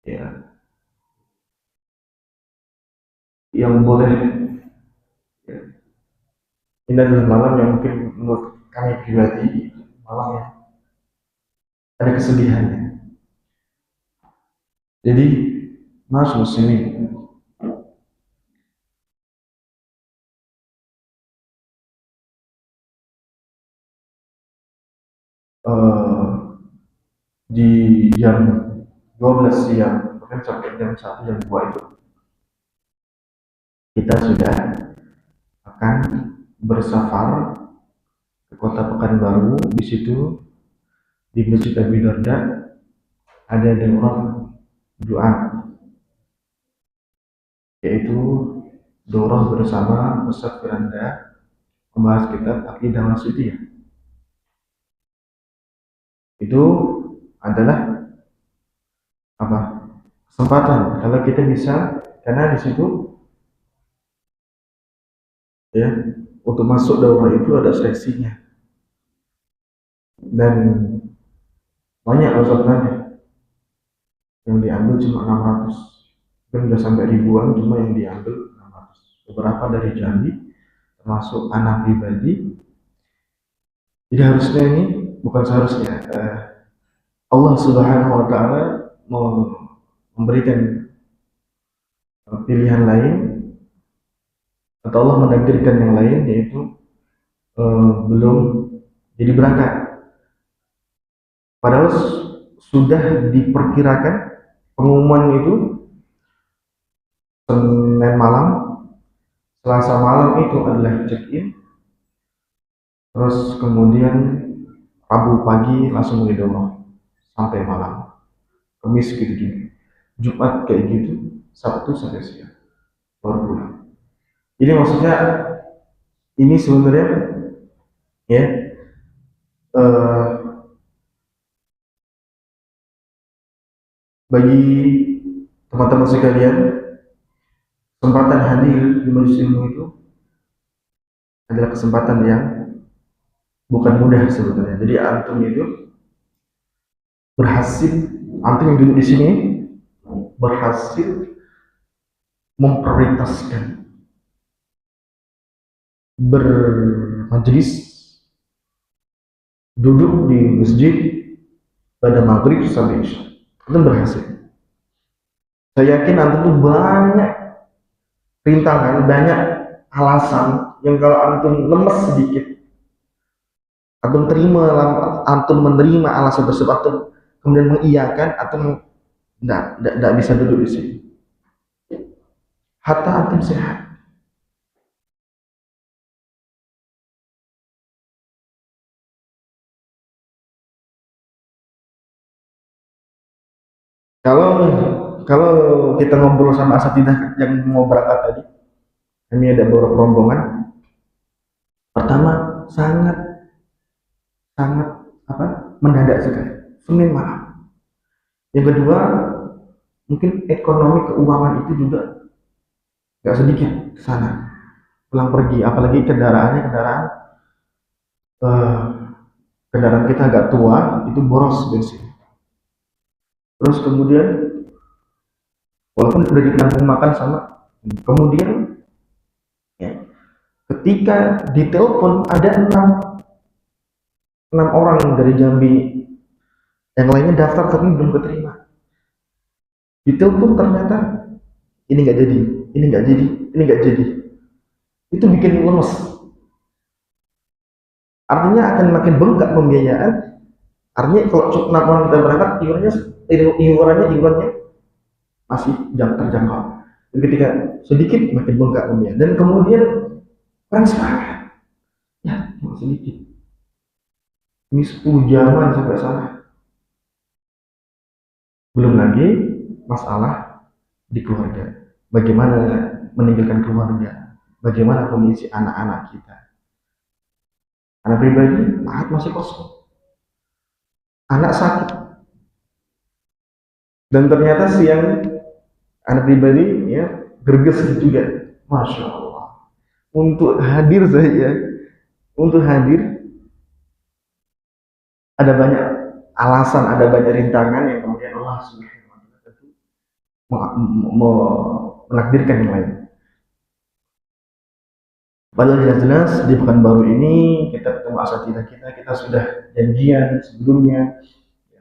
ya, yang boleh, ya, ini adalah malam yang mungkin menurut kami pribadi malam yang ada kesedihannya. Jadi mas muslimin, eh, di jam 12 siang bahkan sampai jam 1 jam 2 itu kita sudah akan bersafar ke kota Pekanbaru. Di situ di Masjid Abi Darda ada daurah doa, yaitu daurah bersama Ustadz Firanda membahas kitab Aqidah Wasithiyah. Itu adalah apa, kesempatan kalau kita bisa, karena di situ ya, untuk masuk daurah itu ada seleksinya dan banyak pesertanya. Yang diambil cuma 600, kan udah sampai ribuan, cuma yang diambil 600, beberapa dari Jambi termasuk anak pribadi. Jadi harusnya ini, bukan seharusnya, Allah Subhanahu wa taala memberikan pilihan lain, atau Allah menakdirkan yang lain, yaitu belum jadi berangkat. Padahal sudah diperkirakan pengumuman itu Senin malam, Selasa malam itu adalah check-in, terus kemudian Rabu pagi langsung ngedorong sampai malam, Kamis gitu juga, Jumat kayak gitu, Sabtu sampai siang baru pulang. Jadi maksudnya ini sebenarnya ya, eh, bagi teman-teman sekalian, kesempatan hadir di majelis ilmu itu adalah kesempatan yang bukan mudah sebenarnya. Jadi antum itu berhasil, antum yang duduk di sini berhasil memprioritaskan bermajelis, duduk di masjid pada maghrib sampai isya. Antum berhasil. Saya yakin antum tuh banyak rintangan, banyak alasan yang kalau antum lemes sedikit, antum menerima alasan tersebut, antum kemudian mengiyakan, atau tidak bisa duduk di sini. Hatta antum sehat. Kalau kalau kita ngobrol sama asatidah yang mau berangkat tadi, kami ada beberapa rombongan. Pertama, sangat sangat apa, mendadak sekali, Senin malam. Yang kedua, mungkin ekonomi keuangan itu juga nggak sedikit ke sana pulang pergi, apalagi eh, kendaraan kita agak tua, itu boros bensin. Terus kemudian walaupun udah ditampung makan sama, kemudian ya, ketika ditelepon ada enam orang dari Jambi, yang lainnya daftar tapi belum keterima. Ditelepon ternyata ini nggak jadi, ini nggak jadi, ini nggak jadi. Itu bikin lemes. Artinya akan makin bengkak pembiayaan. Artinya kalau cukup 6 orang kita berangkat, iurannya masih terjangkau. Dan ketika sedikit makin bengkak pembiayaan. Dan kemudian orang semangat. Ya, cuma sedikit. Ini 10 jaman sampai sana. Belum lagi masalah di keluarga. Bagaimana meninggalkan keluarga? Bagaimana kondisi anak-anak kita? Anak pribadi, mahat masih kosong. Anak sakit. Dan ternyata siang anak pribadi ya gerges juga. Masya Allah. Untuk hadir saja, untuk hadir ada banyak alasan, ada banyak rintangan yang kemudian Allah Subhanahu wa taala menakdirkan yang lain. Padahal jelas-jelas di Pekanbaru ini kita ketemu asatidzah kita sudah janjian sebelumnya.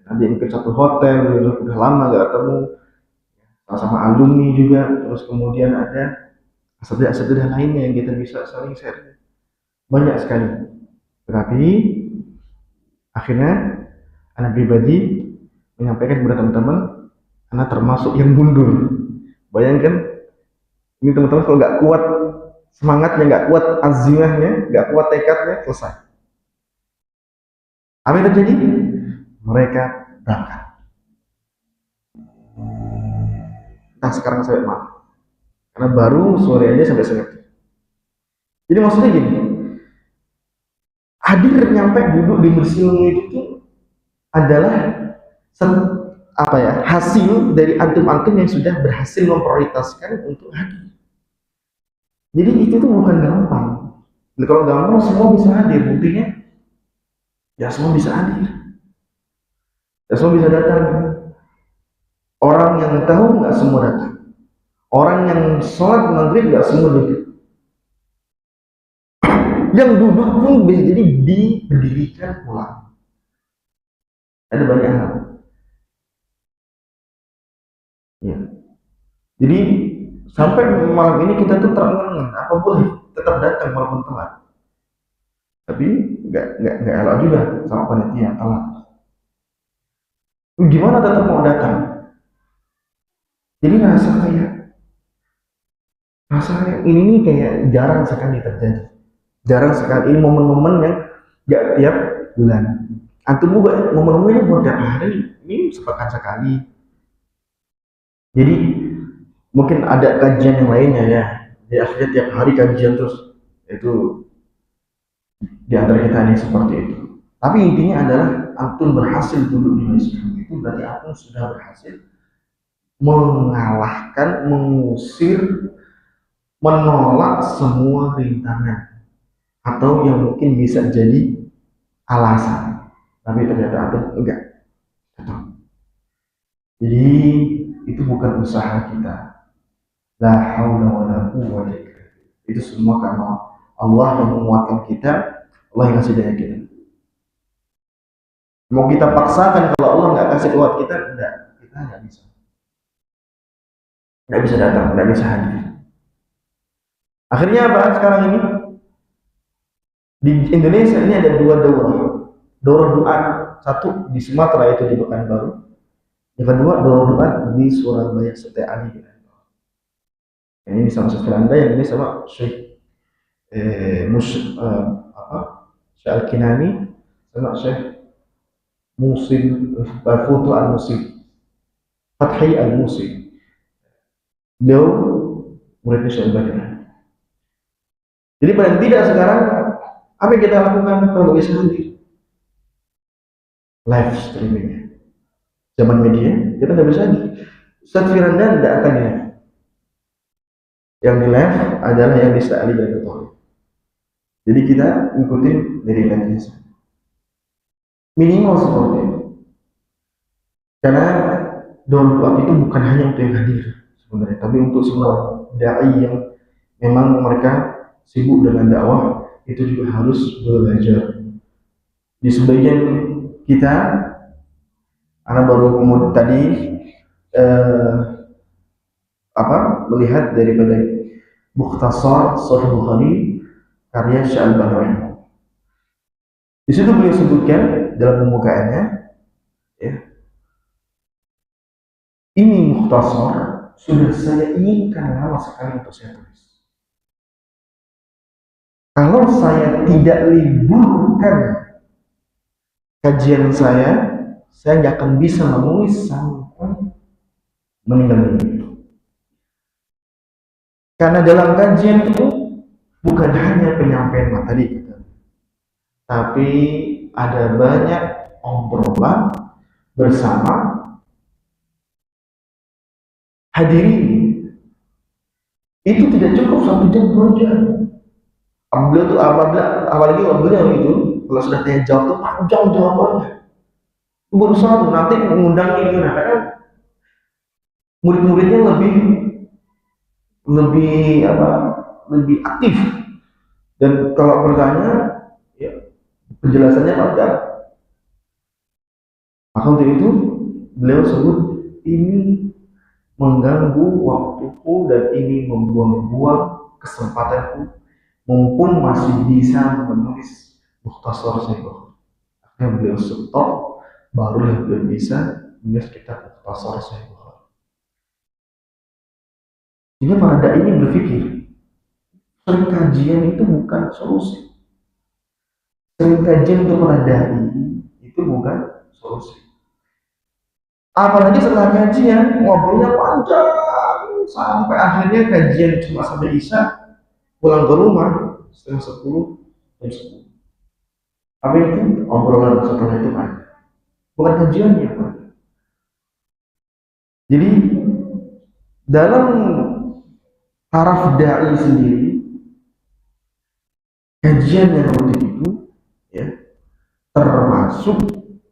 Nanti mungkin satu hotel, udah lama gak ketemu, sama alumni juga. Terus kemudian ada asatidzah lainnya yang kita bisa saling share. Banyak sekali. Tetapi akhirnya anak pribadi menyampaikan kepada teman-teman, anak termasuk yang mundur. Bayangkan, ini teman-teman kalau nggak kuat semangatnya, nggak kuat azimahnya, nggak kuat tekadnya, selesai. Apa yang terjadi? Mereka berangkat. Entah sekarang sampai mana. Karena baru sore aja sampai sengaja. Jadi maksudnya gini, hadir nyampe duduk di Mersilungi itu adalah hasil dari antum-antum yang sudah berhasil memprioritaskan untuk hadir. Jadi itu tuh bukan gampang. Jadi kalau gampang semua bisa hadir, buktinya ya semua bisa hadir, ya semua bisa datang. Orang yang tahu nggak semua datang, orang yang sholat maghrib nggak semua duduk, yang duduk pun bisa jadi diberdirikan pulang. Ada banyak hal. Ya. Jadi sampai malam ini kita tuh terengah-engah, apa boleh tetap datang walaupun telat. Tapi nggak elok juga sama panitia telat. Gimana tetap mau datang? Jadi rasanya ini nih kayak jarang sekali terjadi. Jarang sekali ini momen-momen yang nggak tiap bulan. Antum juga momen-momen ini bukan tiap hari, ini sepekan sekali. Jadi mungkin ada kajian yang lainnya ya. Jadi akhirnya tiap hari kajian terus, itu di antara kita ini seperti itu. Tapi intinya adalah antum berhasil dulu di masjid itu berarti antum sudah berhasil mengalahkan, mengusir, menolak semua rintangan atau yang mungkin bisa jadi alasan. Tapi ternyata antum enggak. Jadi itu bukan usaha kita. La haula wala quwwata illa billah. Itu semua karena Allah yang menguatkan kita, Allah yang ngasih daya kita. Mau kita paksakan kalau Allah nggak kasih kuat kita nggak bisa. Nggak bisa datang, nggak bisa hadir. Akhirnya apa sekarang ini? Di Indonesia ini ada dua daurah. Daurah doa, satu di Sumatera itu di Pekanbaru, yang kedua daurah doa di Surabaya Setia Ali. Yang ini sama Syekh Anda, yang ini sama Syekh Syekh Al-Kinani sama Syekh Musim Futu Al-Musim, Fathi Al-Musim. Beliau muridnya Syekh Al-Badr. Jadi paling tidak sekarang apa yang kita lakukan kalau bisa hadir? Live streaming. Zaman media kita nggak bisa hadir. Ustaz Firanda tidak akan di live. Yang di live adalah yang bisa Ali dan Ketua. Jadi kita ikutin dari live minimal seperti itu. Karena doa itu bukan hanya untuk yang hadir sebenarnya, tapi untuk semua dai yang memang mereka sibuk dengan dakwah itu juga harus belajar. Di sebagian kita, anak baru kemudian tadi melihat daripada Mukhtasar Sahih Bukhari karya Syekh Al-Albani. Di situ beliau sebutkan dalam pembukaannya, ya, ini Mukhtasar sudah saya inginkan lama sekali untuk saya tulis. Kalau saya tidak liburkan kajian saya nggak akan bisa menulis sampai meninggal dunia. Karena dalam kajian itu bukan hanya penyampaian materi, tapi ada banyak obrolan bersama hadirin. Itu tidak cukup 1 jam 2 jam. Apalagi beliau itu kalau sudah tanya jawab itu panjang jawabannya. Berusaha tuh nanti mengundang ini, karena murid-muridnya lebih lebih apa lebih aktif, dan kalau bertanya ya penjelasannya panjang. Maka untuk itu beliau sebut ini mengganggu waktuku dan ini membuang-buang kesempatanku mumpung masih bisa menulis Mukhtasar Sahih. Akhirnya beliau stop, barulah beliau bisa menulis kitab Mukhtasar Sahih. Jadi para dai ini berpikir sering kajian itu bukan solusi, sering kajian untuk para dai itu bukan solusi. Apalagi setelah kajian ngobrolnya panjang sampai akhirnya kajian cuma sampai isya, pulang ke rumah setengah 10, jam 10. Apa itu obrolan setelah itu kan? Bukan kajiannya kan? Jadi dalam taraf dai sendiri, kajian yang rutin itu ya termasuk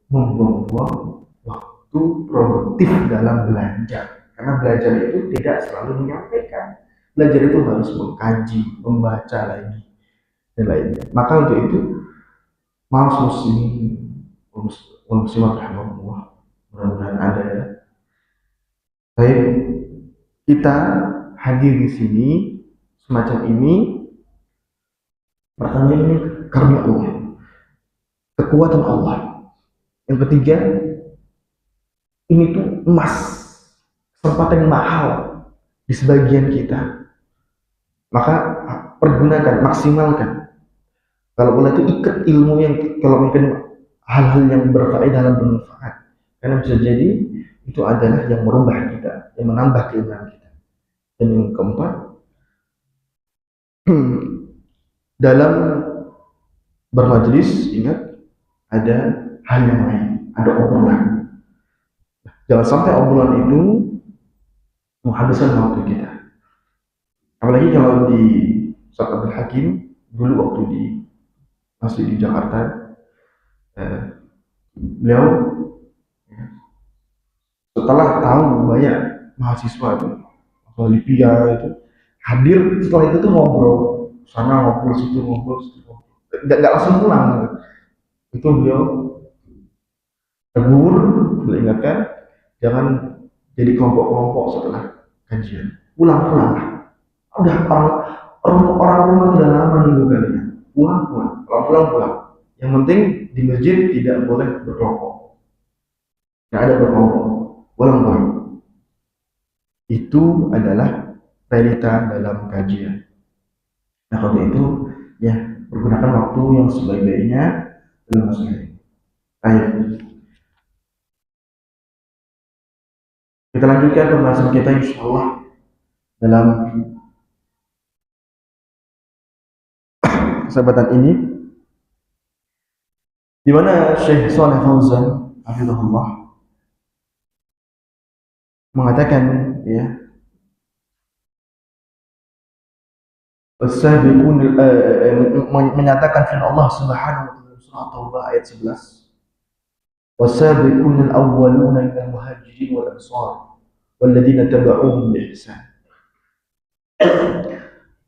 membuang-buang waktu produktif dalam belajar. Karena belajar itu tidak selalu menyampaikan. Belajar itu harus mengkaji, membaca lagi dan lainnya. Maka untuk itu, maaf muslimin muslimat rahmatullah, mudah-mudahan ada ya. Baik, kita hadir di sini semacam ini. Pertama ini karena Allah, kekuatan Allah. Yang ketiga, ini tuh emas, kesempatan yang mahal di sebagian kita. Maka pergunakan, maksimalkan. Kalau boleh itu ikat ilmu yang, kalau mungkin hal-hal yang berfaedah dan bermanfaat. Karena bisa jadi itu adalah yang merubah kita, yang menambah keimanan kita. Dan yang keempat, dalam bermajelis ingat ada hal yang lain, ada obrolan. Jangan sampai obrolan itu menghabiskan waktu kita. Apalagi kalau di Ustaz Abdul Hakim dulu waktu masih di Jakarta, beliau setelah tahu banyak mahasiswa itu Libya itu hadir, setelah itu tuh ngobrol sana, ngobrol situ, ngobrol situ, nggak langsung pulang gitu. Itu beliau tegur, beliau ingatkan jangan jadi kelompok-kelompok setelah kajian, pulang-pulang. Udah orang rumah udah lama nunggu kalian, pulang-pulang, pulang-pulang. Yang penting di masjid tidak boleh berkelompok, nggak ada berkelompok, pulang-pulang. Itu adalah realita dalam kajian. Nah kalau itu ya pergunakan waktu yang sebaik-baiknya dalam masalah ini. Baik, kita lanjutkan pembahasan kita insya Allah dalam kesempatan ini, di mana Syekh Shalih Fauzan hafizahullah mengatakan ya, menyatakan firman Allah Subhanahu wa taala surah Taubah ayat 11, wasabiqun al-awwaluna minal muhajirin wal ansar walladzina tabauhum bi ihsan.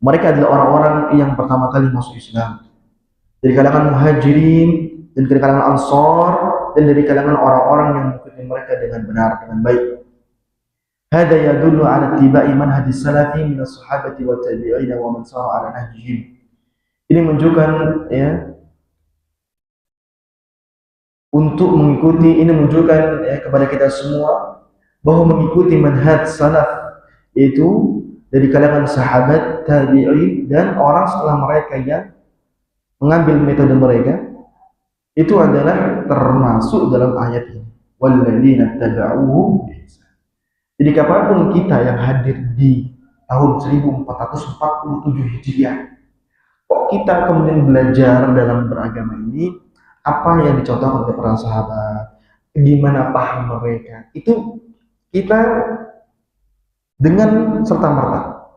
Mereka adalah orang-orang yang pertama kali masuk Islam dari kalangan muhajirin dan dari kalangan ansar dan dari kalangan orang-orang yang mengikuti mereka dengan benar, dengan baik. Hada yadullu ala ittiba'i manhajis salafi min as-sahabati wa tabi'in wa man sara ala nahjihim. Ini menunjukkan ya, untuk mengikuti, ini menunjukkan ya, kepada kita semua bahwa mengikuti manhaj salaf itu dari kalangan sahabat, tabi'in dan orang setelah mereka yang mengambil metode mereka, itu adalah termasuk dalam ayat ini, walladzina tabauhum bi ihsan. Jadi kapanpun kita yang hadir di tahun 1447 Hijriah, kok kita kemudian belajar dalam beragama ini, apa yang dicontohkan oleh para sahabat, gimana paham mereka, itu kita dengan serta-merta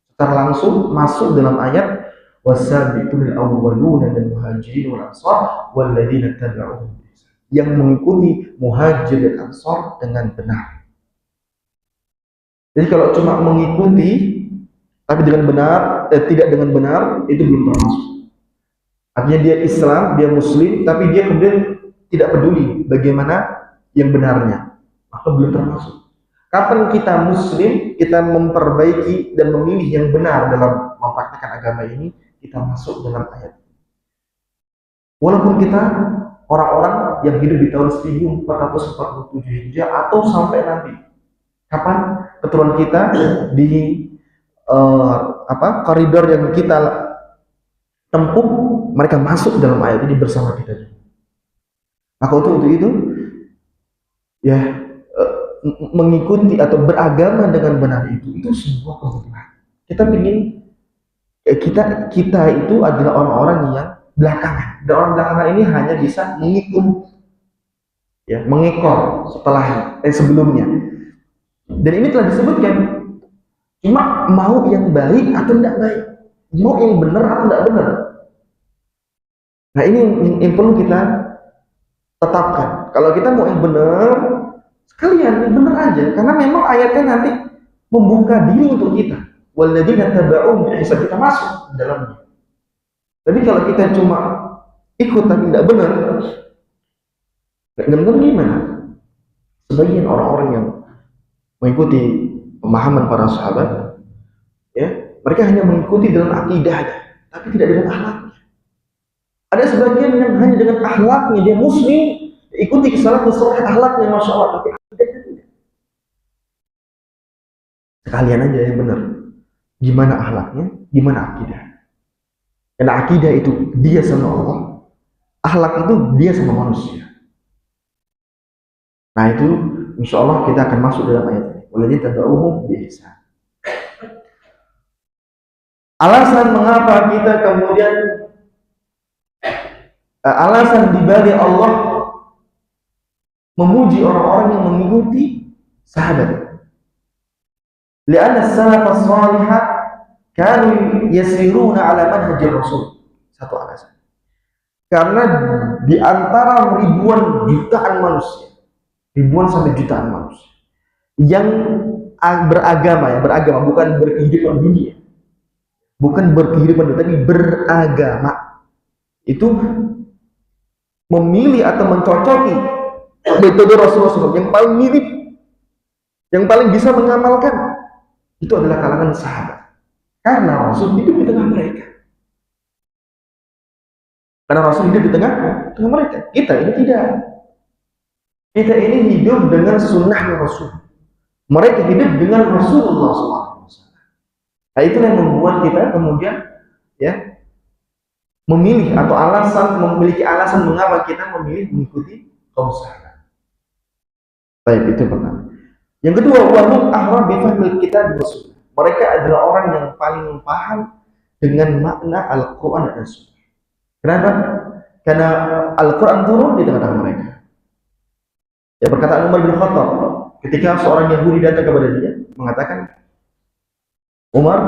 secara langsung masuk dalam ayat wasabiqul awwaluna dan muhajirin wal ansar walladzina tabauhum bi ihsan, yang mengikuti muhajir dan ansar dengan benar. Jadi kalau cuma mengikuti tapi dengan benar, tidak dengan benar, itu belum termasuk. Artinya dia Islam, dia Muslim, tapi dia kemudian tidak peduli bagaimana yang benarnya, maka belum termasuk. Kapan kita Muslim, kita memperbaiki dan memilih yang benar dalam mempraktikkan agama ini, kita masuk dalam ayat. Walaupun kita orang-orang yang hidup di tahun 1447 Hijriah atau sampai nanti, kapan keturunan kita di koridor yang kita tempuh, mereka masuk dalam ayat ini bersama kita. Maka untuk itu ya, mengikuti atau beragama dengan benar itu sebuah kebutuhan. Kita ingin kita itu adalah orang-orang yang belakangan, dan orang belakangan ini hanya bisa mengekor setelah sebelumnya. Dan ini telah disebutkan, cuma mau yang baik atau tidak baik, mau yang benar atau tidak benar. Nah, ini yang perlu kita tetapkan. Kalau kita mau yang benar, sekalian yang benar aja, karena memang ayatnya nanti membuka diri untuk kita. Walladzina taba'u bisa kita masuk di dalamnya. Tapi kalau kita cuma ikut tapi tidak benar, gimana? Sebagian orang-orang yang mengikuti pemahaman para sahabat, ya, mereka hanya mengikuti dalam akidahnya, tapi tidak dengan akhlaknya. Ada sebagian yang hanya dengan akhlaknya, dia Muslim, ikuti kesalahan akhlaknya, masya Allah, tapi akidahnya tidak. Sekalian aja yang benar. Gimana akhlaknya, gimana akidah. Karena akidah itu dia sama Allah, akhlak itu dia sama manusia. Nah itu insya Allah kita akan masuk dalam ayat ini. Walladzina taba'uhum biihsan. Alasan mengapa kita kemudian alasan dibalik Allah memuji orang-orang yang mengikuti sahabat. Lianna as-salaf as-salihah kanu yasiruna ala manhajir Rasul. Satu alasan. Karena di antara ribuan jutaan manusia, ribuan sampai jutaan manusia yang beragama, bukan berkehidupan dunia, bukan berkehidupan dunia, tapi beragama, itu memilih atau mencocoki metode Rasulullah SAW yang paling mirip, yang paling bisa mengamalkan, itu adalah kalangan sahabat. Karena Rasul hidup di tengah mereka. Karena Rasul hidup di tengah mereka. Kita ini tidak. Kita ini hidup dengan sunnahnya Rasul. Mereka hidup dengan Rasulullah SAW. Nah, itulah yang membuat kita kemudian ya memilih atau memiliki alasan mengapa kita memilih mengikuti kaum sahabat. Baik, itu pertama. Yang kedua, wahum ahram bi fahmil kitab wa sunnah. Mereka adalah orang yang paling paham dengan makna Al-Quran dan Sunnah. Kenapa? Karena Al-Quran turun di tengah-tengah mereka. Ya, perkataan Umar bin Khattab ketika seorang Yahudi datang kepada dia mengatakan, Umar,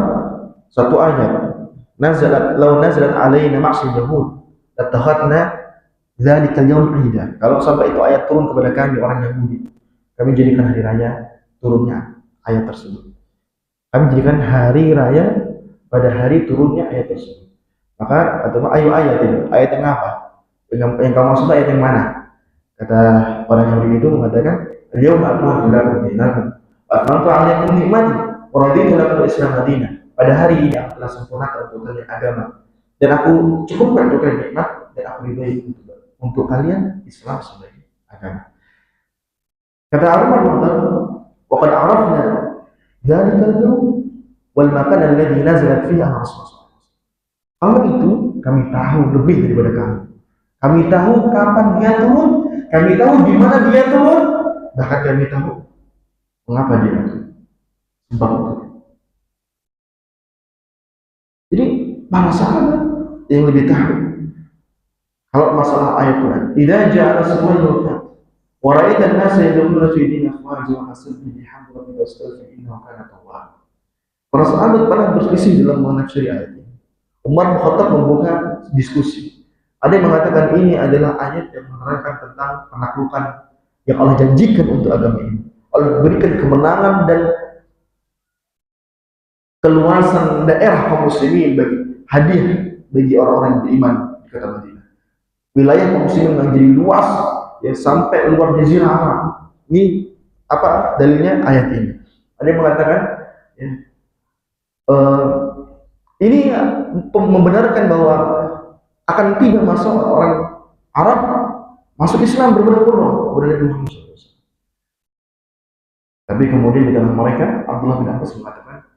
satu ayat law nazalat alaina ma'syar yahud lattakhadna dzalikal yawm 'ida. Kalau sampai itu ayat turun kepada kami orang Yahudi, kami jadikan hari raya turunnya ayat tersebut. Kami jadikan hari raya pada hari turunnya ayat tersebut. Maka atau ayo ayat ini, ayat yang apa? Yang kamu maksud ayat yang mana? Kata orang Yahudi itu mengatakan, "Al-yawma akmaltu lakum dinakum wa atmamtu 'alaykum ni'mati wa raditu lakum al-Islam madinah." Pada hari ini aku telah sempurnakan untuk kalian agama dan aku cukupkan untuk kalian nikmat dan aku ridhoi untuk kalian Islam sebagai agama. Kata Umar bin Khattab, "Wa qad 'arafna dzalika al-yawm wal makan alladhi nazalat fihi ar-rasul." Allah itu kami tahu lebih daripada kamu. Kami tahu kapan dia turun, kami tahu di mana dia turun, bahkan kami tahu mengapa dia turun. Sebab itu. Jadi para sahabat yang lebih tahu. Kalau masalah ayat Quran, idza ja'a nasrul fath wa ra'aita an-nasa yadkhuluna fi dinillahi afwaja wa fasabbih bihamdi rabbika wastaghfir innahu kana tawwaba. Para sahabat pernah berselisih dalam menafsiri ayat ini. Umar bin Khattab membuka diskusi. Ada yang mengatakan ini adalah ayat yang menerangkan tentang penaklukan yang Allah janjikan untuk agama ini. Allah berikan kemenangan dan keluasan daerah kaum muslimin bagi hadiah bagi orang-orang yang beriman di kota Madinah. Wilayah kaum muslimin menjadi luas ya sampai luar jazirah Arab. Ini apa dalilnya ayat ini? Ada yang mengatakan ya, eh, ini membenarkan bahwa akan tiba masa orang Arab masuk Islam berbondong-bondong kepada Nabi Muhammad SAW. Tapi kemudian di dalam mereka Abdullah bin Abbas mengatakan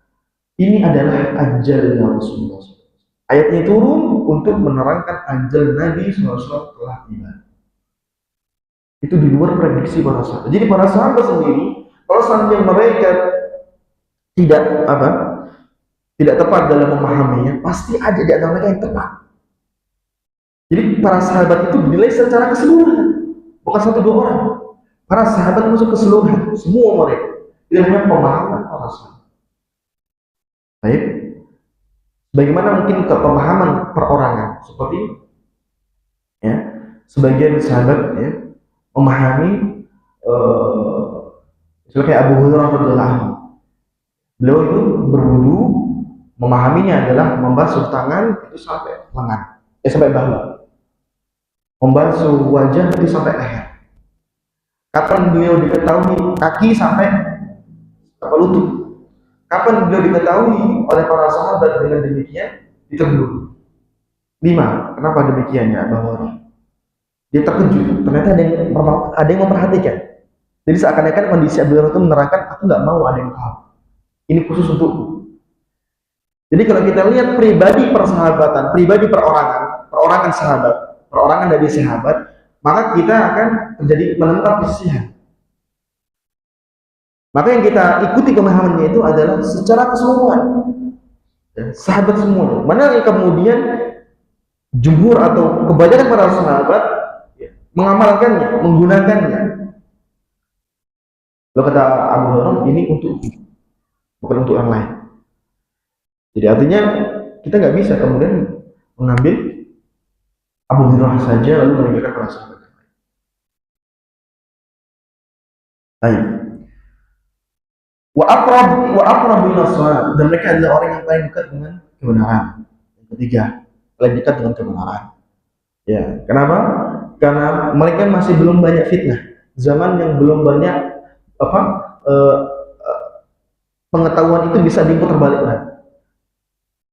ini adalah ajalnya Rasulullah SAW. Ayat ini turun untuk menerangkan ajal Nabi SAW telah tiba. Itu di luar prediksi para sahabat. Jadi para sahabat sendiri, kalau seandainya mereka tidak tepat dalam memahaminya, pasti ada di antara mereka yang tepat. Jadi para sahabat itu dinilai secara keseluruhan, bukan satu dua orang. Para sahabat masuk keseluruhan, semua mereka. Tidak hanya pemahaman para sahabat. Baik, bagaimana mungkin pemahaman perorangan seperti ya, sebagian sahabat ya memahami misalnya kayak Abu Hurairah radhiyallahu anhu. Beliau itu berwudu, memahaminya adalah membasuh tangan itu sampai lengan, sampai bahu. Membasuh wajah itu sampai leher. Kapan beliau diketahui kaki sampai lutut? Kapan beliau diketahui oleh para sahabat dengan demikian? Ditegur. 5. Kenapa demikiannya? Bahwa dia terkejut. Ternyata ada yang memperhatikan. Jadi seakan-akan kondisi Abu Hurairah itu menerangkan, aku nggak mau ada yang tahu. Ini khusus untukku. Jadi kalau kita lihat pribadi persahabatan, pribadi perorangan sahabat, perorangan dari sahabat, maka kita akan terjadi menemukan kesisihan. Maka yang kita ikuti pemahamannya itu adalah secara keseluruhan, sahabat semua. Mana yang kemudian jumhur atau kebanyakan para sahabat mengamalkannya, menggunakannya. Lalu kata Abu Hurairah, ini untuk bukan untuk yang lain. Jadi artinya kita nggak bisa kemudian mengambil Abu Hurairah saja lalu meninggalkan para sahabat yang lain. Baik. Wa aqrab dan mereka adalah orang yang paling dekat dengan kebenaran. Yang ketiga, paling dekat dengan kebenaran. Ya, kenapa? Karena mereka masih belum banyak fitnah. Zaman yang belum banyak pengetahuan itu bisa diputarbalikkan.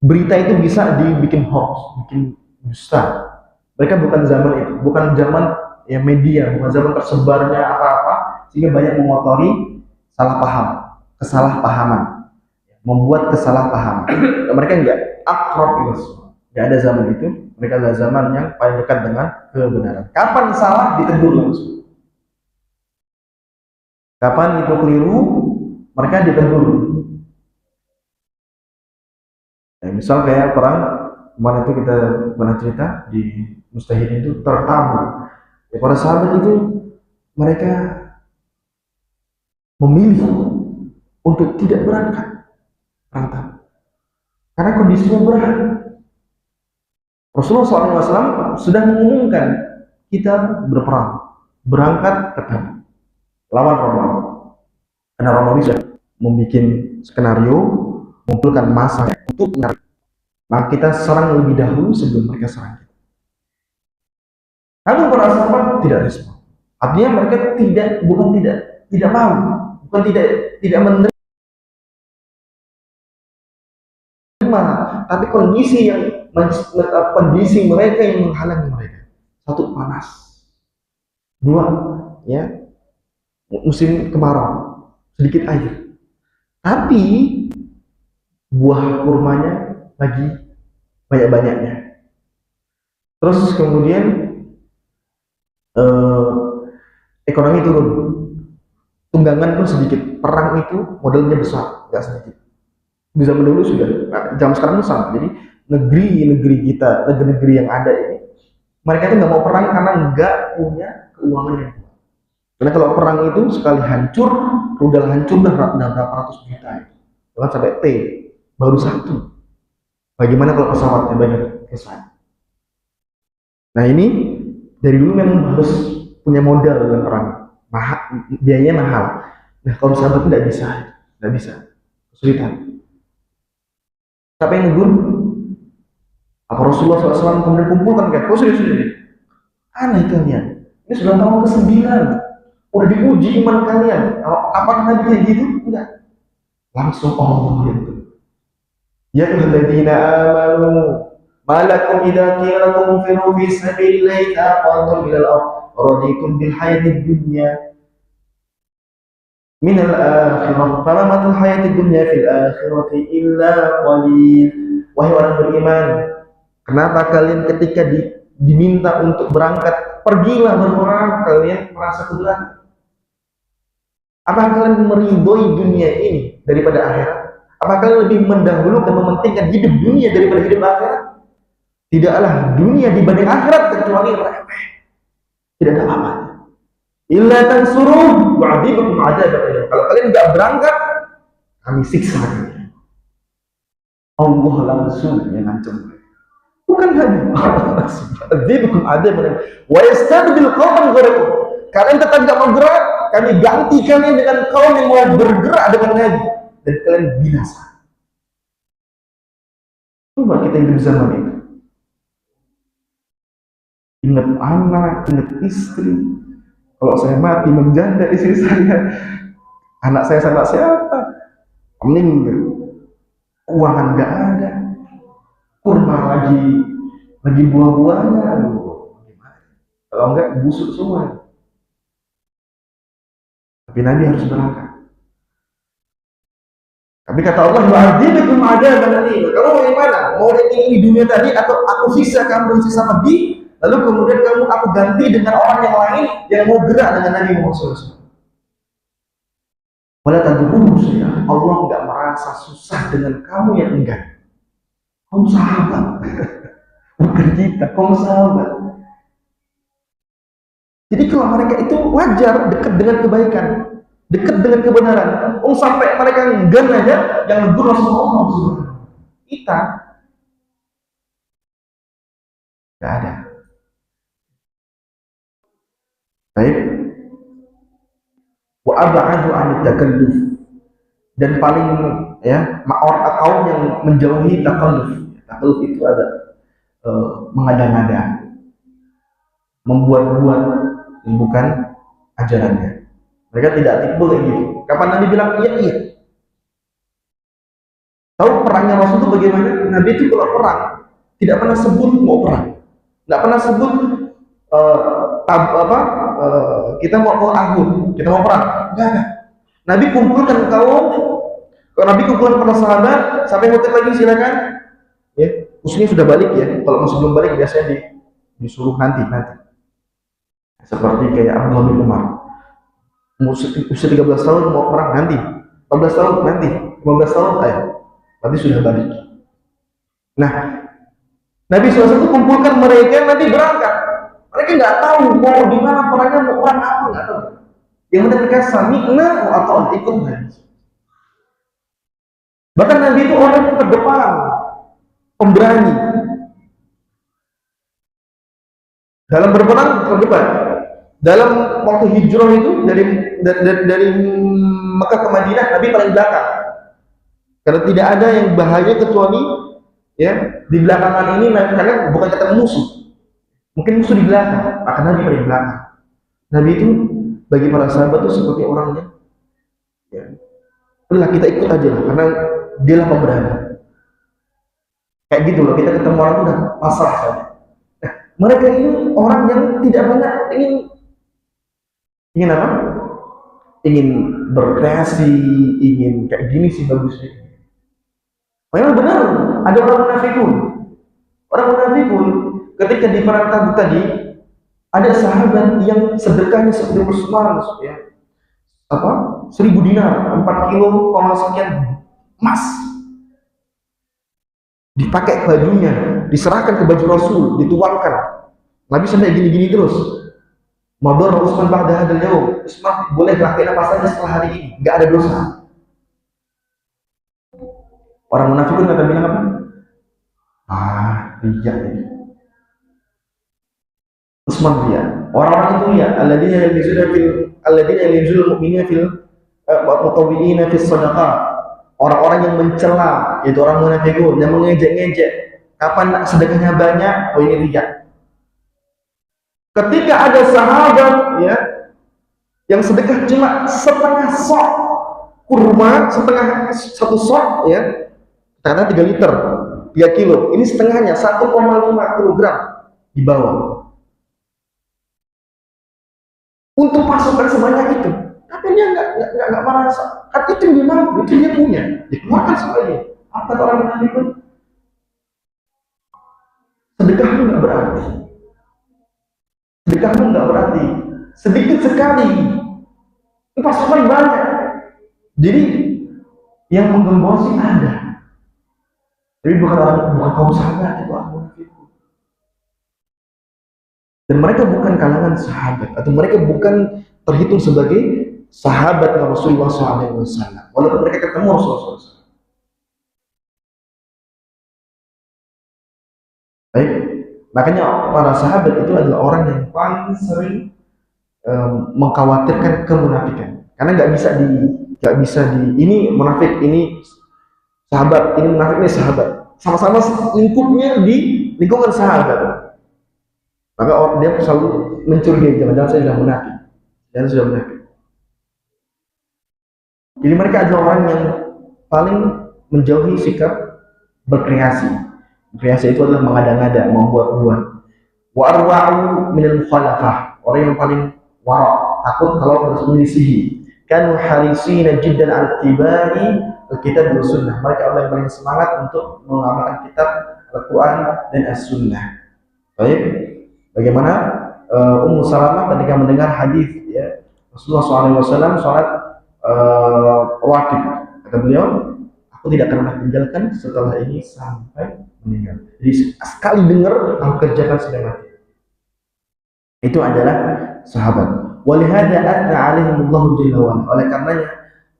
Berita itu bisa dibikin hoax, bikin dusta. Mereka bukan zaman itu, bukan zaman ya media, bukan zaman tersebarnya apa-apa sehingga banyak mengotori kesalahpahaman, membuat kesalahpahaman. Mereka enggak akrab itu, enggak ada zaman itu. Mereka adalah zaman yang paling dekat dengan kebenaran. Kapan salah ditegur langsung. Kapan itu keliru, mereka ditegur. Ya, misal kayak perang kemarin itu kita pernah cerita di Mustahid itu tertamu. Ya, para sahabat itu mereka memilih untuk tidak berangkat karena kondisinya berat. Rasulullah SAW sudah mengumumkan kita berangkat ke Tabuk lawan Romawi. Karena Romawi sudah membuat skenario, mengumpulkan massa untuk menyerang. Maka kita serang lebih dahulu sebelum mereka serang kita. Namun para sahabat tidak respon. Artinya mereka tidak mau, bukan tidak menerima, tapi kondisi mereka yang menghalangi mereka. Satu, panas. Dua, ya, musim kemarau, sedikit air. Tapi buah kurmanya lagi banyak-banyaknya. Terus kemudian ekonomi turun, tunggangan pun sedikit. Perang itu modalnya besar, nggak sedikit. Di zaman dulu sudah, zaman sekarang pun sama. Jadi negeri-negeri yang ada ini, mereka itu nggak mau perang karena nggak punya keuangan yang kuat. Karena kalau perang itu sekali hancur, rudal hancur berapa ratus juta, bahkan sampai T baru satu. Bagaimana kalau pesawatnya banyak kesan? Nah ini dari dulu memang harus punya modal dalam perang, biayanya mahal. Nah kalau sahabat tidak bisa, kesulitan. Siapa yang negur? Apa Rasulullah SAW kemudian kumpulkan kan? Oh sudah. Aneh kalian. Ini sudah tahun ke-9. Udah diuji iman kalian. Apakah Nabi kayak gitu? Enggak. Langsung Allah yang itu. Ya ayyuhalladzina amanu ma lakum idza qila lakum infiru fi sabilillahi taqatum ila al-ard raditum bil hayatid dunya min al-akhirah fama matul hayatid dunya fil akhirati illa qalil. Wahai orang beriman, kenapa kalian ketika diminta untuk berangkat pergilah berperang kalian merasa keberatan? Apakah kalian meridhoi dunia ini daripada akhirat? Apakah kalian lebih mendahulukan mementingkan hidup dunia daripada hidup akhirat? Tidaklah dunia dibanding akhirat kecuali remeh. Tidak ada apa-apanya. Illa tansuruh wa'adibukum adzaban. Kalau kalian tidak berangkat, kami siksa kalian. Allah langsung yang ngancam. Bukan hanya wa'adibukum adzaban wa yastabdil qauman ghayrakum. Kalian tetap tidak mau gerak, kami ganti kalian dengan kaum yang mau bergerak dengan Nabi. Dan kalian binasa. Coba kita hidup zaman itu. Ingat anak, ingat istri. Kalau saya mati menjanda istri saya, anak saya sama siapa? Meninggal. Uangan nggak ada. Kurma lagi buah-buahnya. Aduh, gimana? Kalau enggak busuk semua. Tapi Nabi harus berangkat. Tapi kata Allah, wa'adzibukum adzaban alim. Kamu bagaimana? Mau ini dunia tadi atau aku siksa kamu dan siksa pedih? Lalu kemudian aku ganti dengan orang yang lain yang mau gerak dengan Nabi Muhammad SAW. Wala tadurruhu syai'an. Allah enggak merasa susah dengan kamu yang enggan. Kamu sahabat. Bukan kita, kamu sahabat. Jadi kalau mereka itu wajar dekat dengan kebaikan, dekat dengan kebenaran. Sampai mereka enggan aja yang negur Rasulullah. Kita nggak ada. Baik. Wa ab'adu 'anit takalluf. Dan paling kaum yang menjauhi takalluf. Takalluf itu ada mengada-ngada, membuat-buat yang bukan ajarannya. Mereka tidak tipe kayak gitu. Kapan Nabi bilang iya. Tahu perangnya Rasul itu bagaimana? Nabi itu kalau perang tidak pernah sebut mau perang, tidak pernah sebut kita mau ahud, kita mau perang. Enggak ada. Nabi kumpulkan kaum, kalau Nabi kumpulkan para sahabat, sampai hotel lagi silakan. Ya, musuhnya sudah balik ya. Kalau masih belum balik biasanya disuruh nanti. Seperti kayak Abdullah bin Umar. Usia 13 tahun mau perang nanti, 14 tahun nanti, 15 tahun ayo. Nanti sudah balik. Nah, Nabi SAW kumpulkan mereka nanti berangkat. Mereka nggak tahu mau di mana perangnya, mau perang apa nggak tahu. Yang penting mereka sami'na atau ikut Nabi. Bahkan Nabi itu orang yang terdepan, pemberani. Dalam berperang terdepan. Dalam waktu hijrah itu dari Mekah ke Madinah, Nabi paling belakang. Karena tidak ada yang bahaya kecuali ya di belakangan ini, karena bukan ketemu musuh. Mungkin musuh di belakang, maka Nabi paling belakang. Nabi itu bagi para sahabat itu seperti orangnya. Ya, udah kita ikut aja lah, karena dialah pemberani. Kayak gitu loh, kita ketemu orang itu udah pasrah saja. Nah, mereka ini orang yang tidak banyak ingin apa? Ingin berkreasi, ingin kayak gini sih bagusnya. Memang benar, ada orang munafikun. Orang munafikun ketika di perang Tabuk tadi, ada sahabat yang sedekahnya seperti Utsman, ya. 1000 dinar, 4 kilo, sekian emas. Dipakai bajunya, diserahkan ke baju Rasul, dituangkan. Nabi sampai gini-gini terus. Madar Utsman ba'da hadzal yaum. Utsman boleh lakukan apa saja setelah hari ini, enggak ada dosa. Orang munafikun kata bilang apa? Riya ini. Utsman riya. Orang-orang itu riya. Alladzina yalmizul mu'minina fil mutawwi'ina fis shadaqah. orang-orang yang mencela, yaitu orang munafikun yang mengejek-ngejek. Kapan sedekahnya banyak? Oh, ini riya. Ketika ada sahabat ya yang sedekah cuma setengah sok kurma, setengah satu sok ya, karena 3 liter, 3 kilo, ini setengahnya 1,5 kilogram dibawa untuk pasukan sebanyak itu. Tapi dia nggak merasa, kan itu yang dia mampu, itu dia punya, dikeluarkan sekali. Apa kata orang munafik? Sedekahmu nggak berarti, sedekahmu nggak berarti, sedikit sekali, pasukan banyak. Jadi yang menggembosi ada, tapi bukan kaum sahabat, itu orang munafik. Dan mereka bukan kalangan sahabat, atau mereka bukan terhitung sebagai sahabat Rasulullah SAW, walaupun mereka ketemu Rasulullah SAW. Baik, makanya para sahabat itu adalah orang yang paling sering mengkhawatirkan kemunafikan, karena nggak bisa di ini munafik, ini sahabat, ini munafik, ini sahabat, sama-sama lingkupnya di lingkungan sahabat. Maka dia selalu mencurigai, jangan-jangan saya sudah munafik, dan sudah munafik. Jadi mereka adalah orang yang paling menjauhi sikap berkreasi. Kreasi itu adalah mengada-ngada, membuat-buat. Wa arwa'u minal mukhalafah, orang yang paling wara', takut kalau harus menyelisihi. Kanu harisina jiddan ala tibai alkitab dan sunnah. Mereka orang yang paling semangat untuk mengamalkan kitab Al-Quran dan As-Sunnah. Baik, bagaimana Ummu Salamah ketika mendengar hadis ya Rasulullah SAW sholat rawatib, kata beliau, aku tidak akan meninggalkan setelah ini sampai meninggal. Jadi sekali dengar aku kerjakan sampai mati. Itu adalah sahabat. Walihada atna alaihimullahu jalla wa ala. Oleh karenanya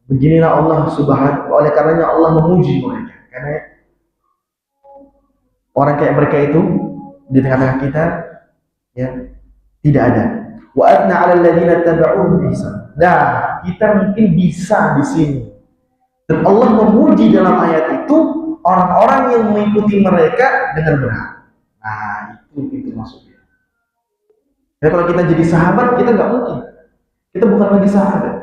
beginilah Allah Subhanahu, oleh karenanya Allah memuji mereka. Karena orang kayak mereka itu di tengah-tengah kita ya tidak ada. Wa atna 'alal ladzina tabauhum bi ihsan. Nah, kita mungkin bisa di sini. Dan Allah memuji dalam ayat itu orang-orang yang mengikuti mereka dengan benar. Nah, itu maksudnya. Jadi kalau kita jadi sahabat, kita nggak mungkin. Kita bukan lagi sahabat.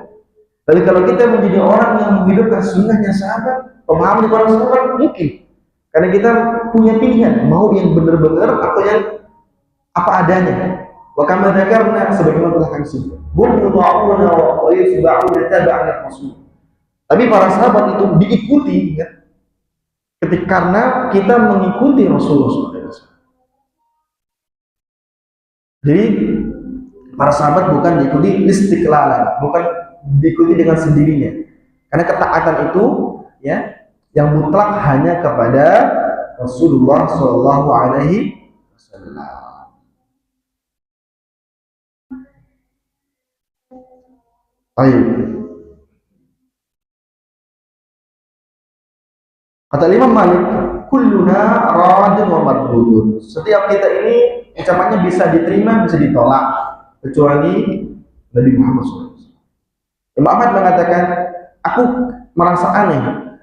Tapi kalau kita menjadi orang yang menghidupkan sunnahnya sahabat, pemahaman para sahabat, mungkin. Karena kita punya pilihan, mau yang benar-benar atau yang apa adanya. Wa kama dzakarna, sebagaimana telah kami sebutkan. Hum yudha'una wa yatba'una tab'an rasul. Tapi para sahabat itu diikuti ya, karena kita mengikuti Rasulullah SAW. Jadi para sahabat bukan diikuti istiqlalan, bukan diikuti dengan sendirinya. Karena ketaatan itu ya yang mutlak hanya kepada Rasulullah SAW. Baik. Kata Imam Malik, kulluna radun wa mardudun. Setiap kita ini ucapannya bisa diterima, bisa ditolak, kecuali Nabi Muhammad SAW. Imam Ahmad mengatakan, aku merasa aneh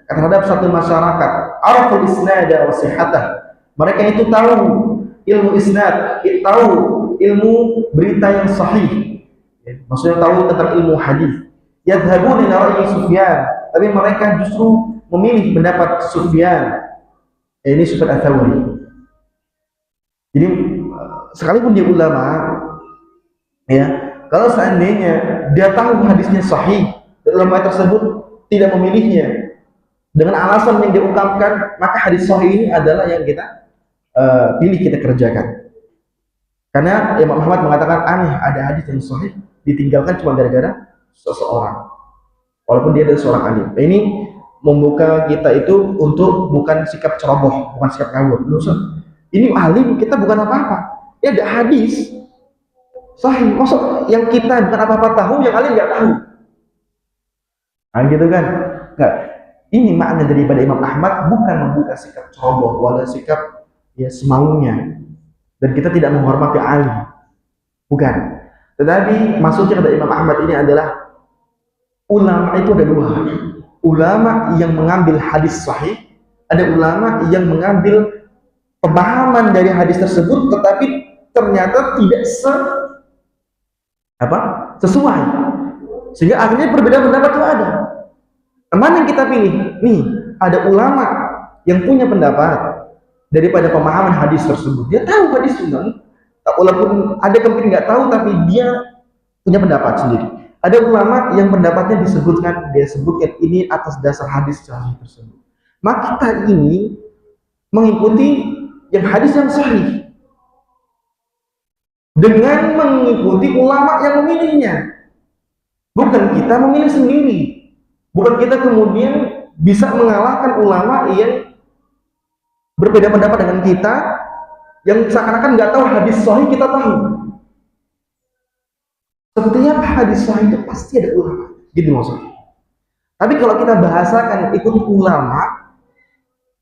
terhadap satu masyarakat, araful isnad wa sihhatah. Mereka itu tahu ilmu isnad, tahu ilmu berita yang sahih. Maksudnya tahu tentang ilmu hadis. Yadhhabuna ila ra'yi Sufyan, tapi mereka justru memilih pendapat Sufyan. Ini Sufyan Ats-Tsauri. Jadi sekalipun dia ulama, ya, kalau seandainya dia tahu hadisnya sahih, ulama tersebut tidak memilihnya dengan alasan yang diungkapkan, maka hadis sahih ini adalah yang kita pilih, kita kerjakan. Karena Imam Ahmad mengatakan aneh ada hadis yang sahih ditinggalkan cuma gara-gara seseorang, walaupun dia adalah seorang alim. Ini membuka kita itu untuk bukan sikap ceroboh, bukan sikap ngawur. Ini alim, kita bukan apa-apa. Ya ada hadis sahih, maksud yang kita bukan apa-apa tahu, yang alim nggak tahu. Nah, gitu kan? Nggak. Ini makna daripada Imam Ahmad bukan membuka sikap ceroboh, wala sikap ya semaunya. Dan kita tidak menghormati alim, bukan. Tetapi maksudnya kata Imam Ahmad ini adalah ulama itu ada dua. ulama yang mengambil hadis sahih, ada ulama yang mengambil pemahaman dari hadis tersebut, tetapi ternyata tidak sesuai, sehingga akhirnya perbedaan pendapat itu ada. Mana yang kita pilih? Nih, ada ulama yang punya pendapat daripada pemahaman hadis tersebut. Dia tahu hadis sunnah, walaupun ada kemungkinan nggak tahu, tapi dia punya pendapat sendiri. Ada ulama yang pendapatnya dia sebutkan ini atas dasar hadis sahih tersebut. Maka kita ini mengikuti yang hadis yang sahih dengan mengikuti ulama yang memilihnya. Bukan kita memilih sendiri. Bukan kita kemudian bisa mengalahkan ulama yang berbeda pendapat dengan kita, yang seakan-akan nggak tahu hadis sahih kita tahu. Setiap hadis sahih itu pasti ada ulama, gitu maksudnya. Tapi kalau kita bahasakan ikut ulama,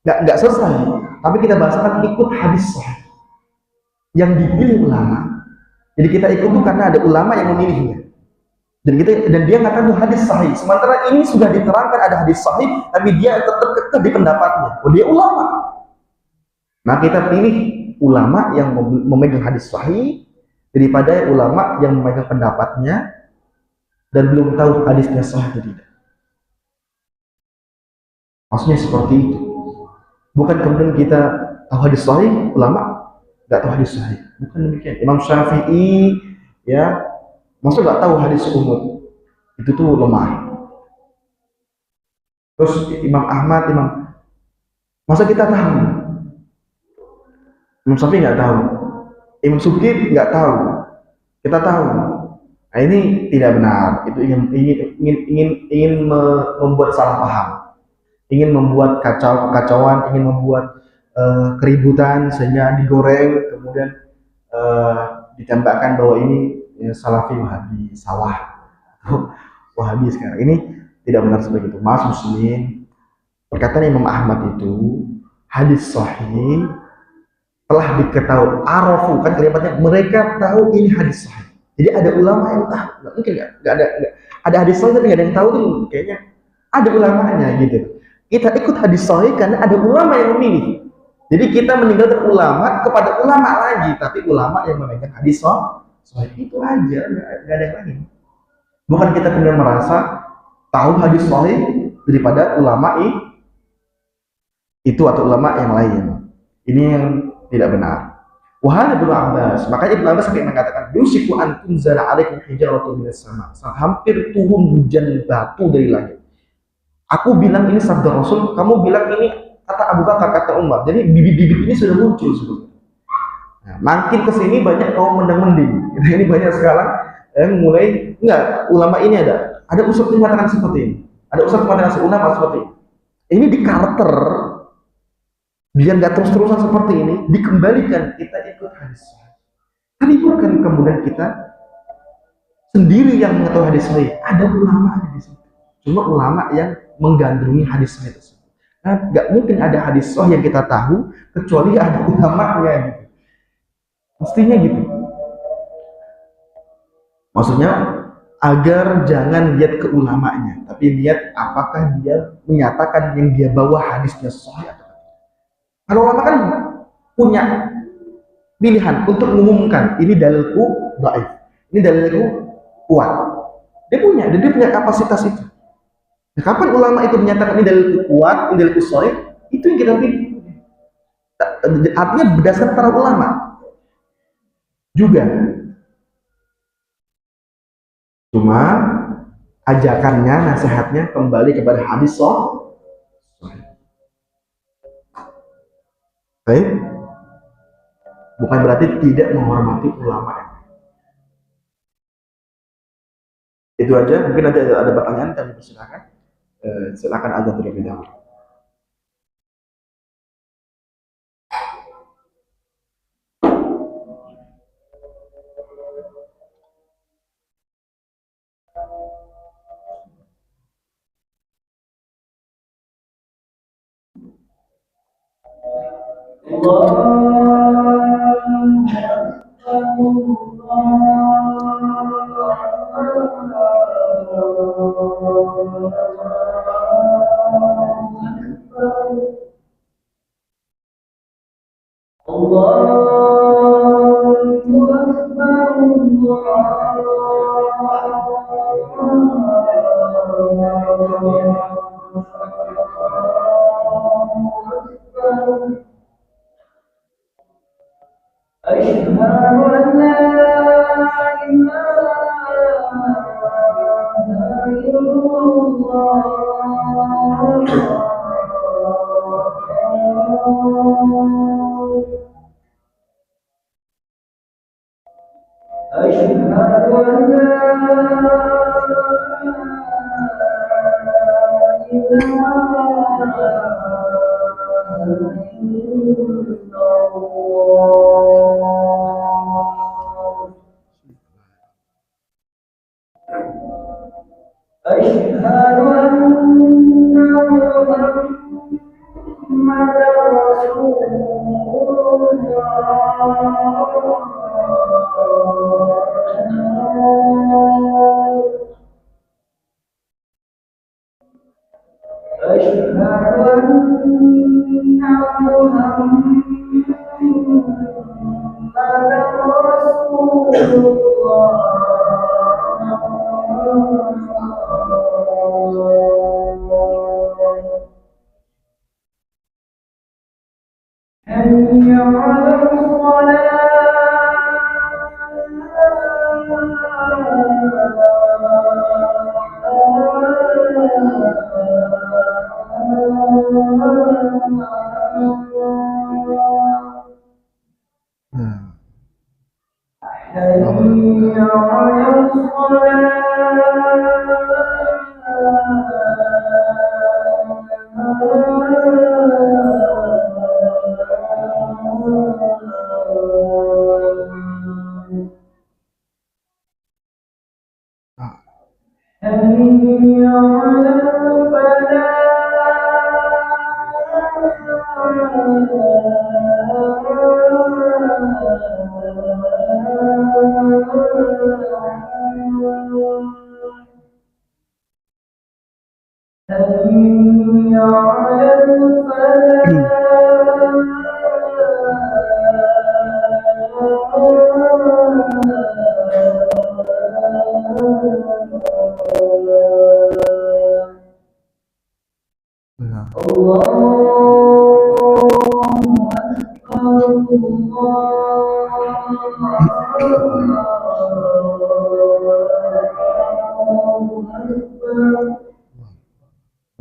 nggak selesai. Tapi kita bahasakan ikut hadis sahih yang dipilih ulama. Jadi kita ikut itu karena ada ulama yang memilihnya. Dan dia mengatakan itu hadis sahih. Sementara ini sudah diterangkan ada hadis sahih, tapi dia tetap kekeh di pendapatnya. Oh, dia ulama. Nah, kita pilih ulama yang memegang hadis sahih daripada ulama yang memegang pendapatnya dan belum tahu hadisnya sahih atau tidak. Maksudnya seperti itu. Bukan kemudian kita tahu hadis sahih, ulama nggak tahu hadis sahih. Bukan demikian. Imam Syafi'i ya, maksud nggak tahu hadis umum, itu tuh lemah. Terus Imam Ahmad, masa kita tahu? Imam Syafi'i nggak tahu, Imam Subki nggak tahu, kita tahu. Nah, ini tidak benar. Itu ingin membuat salah paham, ingin membuat kekacauan, ingin membuat keributan sehingga digoreng, kemudian ditembakkan bahwa ini ya, Salafi Wahabi, sawah Wahabi sekarang. Ini tidak benar seperti itu. Mas muslimin, perkataan Imam Ahmad itu hadis sahih telah diketahui, arafu kan kalimatnya, mereka tahu ini hadis sahih. Jadi ada ulama yang tahu, mungkin nggak ada hadis sahih tapi nggak ada yang tahu tuh, kayaknya ada ulamanya gitu. Kita ikut hadis sahih karena ada ulama yang memilih. Jadi kita meninggalkan ulama kepada ulama lagi, tapi ulama yang memegang hadis sahih itu aja, nggak ada yang lain. Bukan kita kemudian merasa tahu hadis sahih daripada ulama itu atau ulama yang lain. Ini yang tidak benar. Wahai Ibnu Abbas, makanya Ibnu Abbas sampai mengatakan yusiku an tunzala alaikum hijaratun minas sama. Hampir turun hujan batu dari langit. Aku bilang ini sabda Rasul, kamu bilang ini kata Abu Bakar, kata Umar. Jadi bibit-bibit ini sudah muncul sebelumnya. Nah, makin kesini banyak kaum mendeng-mending. Ini banyak sekarang mulai enggak, ulama ini ada ustaz yang mengatakan seperti ini. Ada ustaz yang mengatakan ulama seperti ini. Ini di Carter biar nggak terus-terusan seperti ini, dikembalikan kita ikut hadis sahih. Tapi bukan kemudian kita sendiri yang mengetahui hadis sahih. Ada ulama di situ. Cuma ulama yang menggandrungi hadis sahih tersebut. Nah, nggak mungkin ada hadis sahih yang kita tahu kecuali ada ulamanya gitu. Mestinya gitu. Maksudnya agar jangan lihat ke ulamanya, tapi lihat apakah dia menyatakan yang dia bawa hadisnya sahih atau tidak. Kalau ulama kan punya pilihan untuk mengumumkan ini dalilku dhaif, ini dalilku kuat. Dia punya kapasitas itu. Nah, kapan ulama itu menyatakan ini dalilku kuat, ini dalilku sahih, itu yang kita pilih. Artinya berdasarkan para ulama juga. Cuma ajakannya, nasihatnya kembali kepada hadis sahih. Baik, bukan berarti tidak menghormati ulama. Itu aja. Mungkin ada pertanyaan, kami persilakan. Silakan azan terlebih dahulu.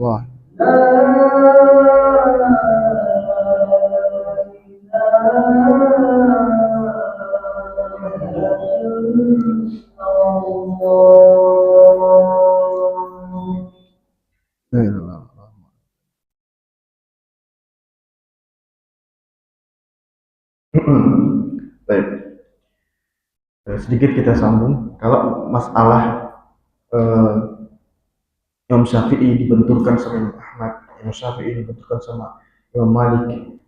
Wah. Baik. Sedikit kita sambung. Kalau masalah Imam Syafi'i dibenturkan sama Imam Ahmad, Imam Syafi'i dibenturkan sama Imam Malik,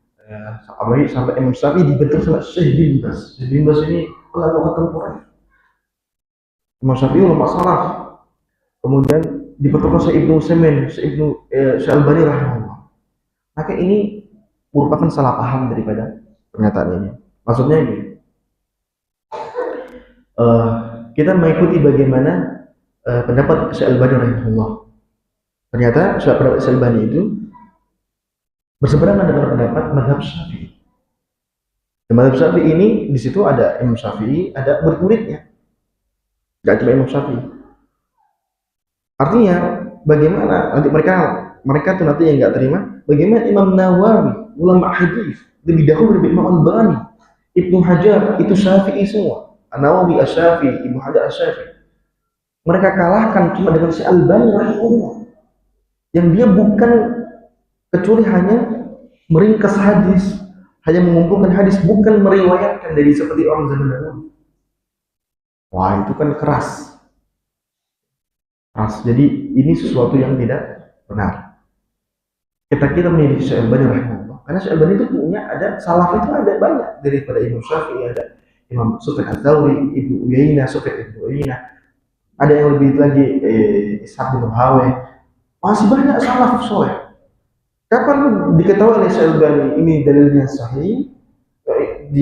apalagi sampai Imam Syafi'i dibentur sama Syekh bin Baz. Syekh bin Baz ini ulama kontemporer. Imam Syafi'i ulama salaf. Kemudian dibenturkan sama Ibnu Utsaimin, Syekh Albani rahimahullah. Maka ini merupakan salah paham daripada pernyataan ini. Maksudnya ini, kita mengikuti bagaimana pendapat Syekh Albani rahimahullah. Ternyata pendapat Syekh Albani itu berseberangan dengan pendapat mazhab Syafi'i. Mazhab Syafi'i ini di situ ada Imam Syafi'i, ada murid-muridnya. Tidak cuma Imam Syafi'i. Artinya bagaimana nanti mereka tuh nanti yang nggak terima, bagaimana Imam Nawawi, ulama hadis, lebih dahulu dari Imam Albani, Ibnu Hajar itu Syafi'i semua. An-Nawawi Asy-Syafi'i, Ibnu Hajar Asy-Syafi'i. Mereka kalahkan cuma dengan Syekh Albani rahimahullah. Yang dia bukan kecuali hanya meringkas hadis, hanya mengumpulkan hadis, bukan meriwayatkan dari seperti orang zaman dahulu. Wah, itu kan keras. Jadi ini sesuatu yang tidak benar. Kita menjadi Syekh Albani rahimahullah. Karena Syekh Albani itu punya salaf itu ada banyak daripada Imam Syafi'i, ada Imam Sufyan Ats-Tsauri, Ibnu Uyainah, Sufyan Ibnu Uyainah. Ada yang lebih lagi Ishaq bin Rahawayh. Masih banyak salaf soleh. Kapan diketahui oleh Syalbani ini dalilnya sahih, di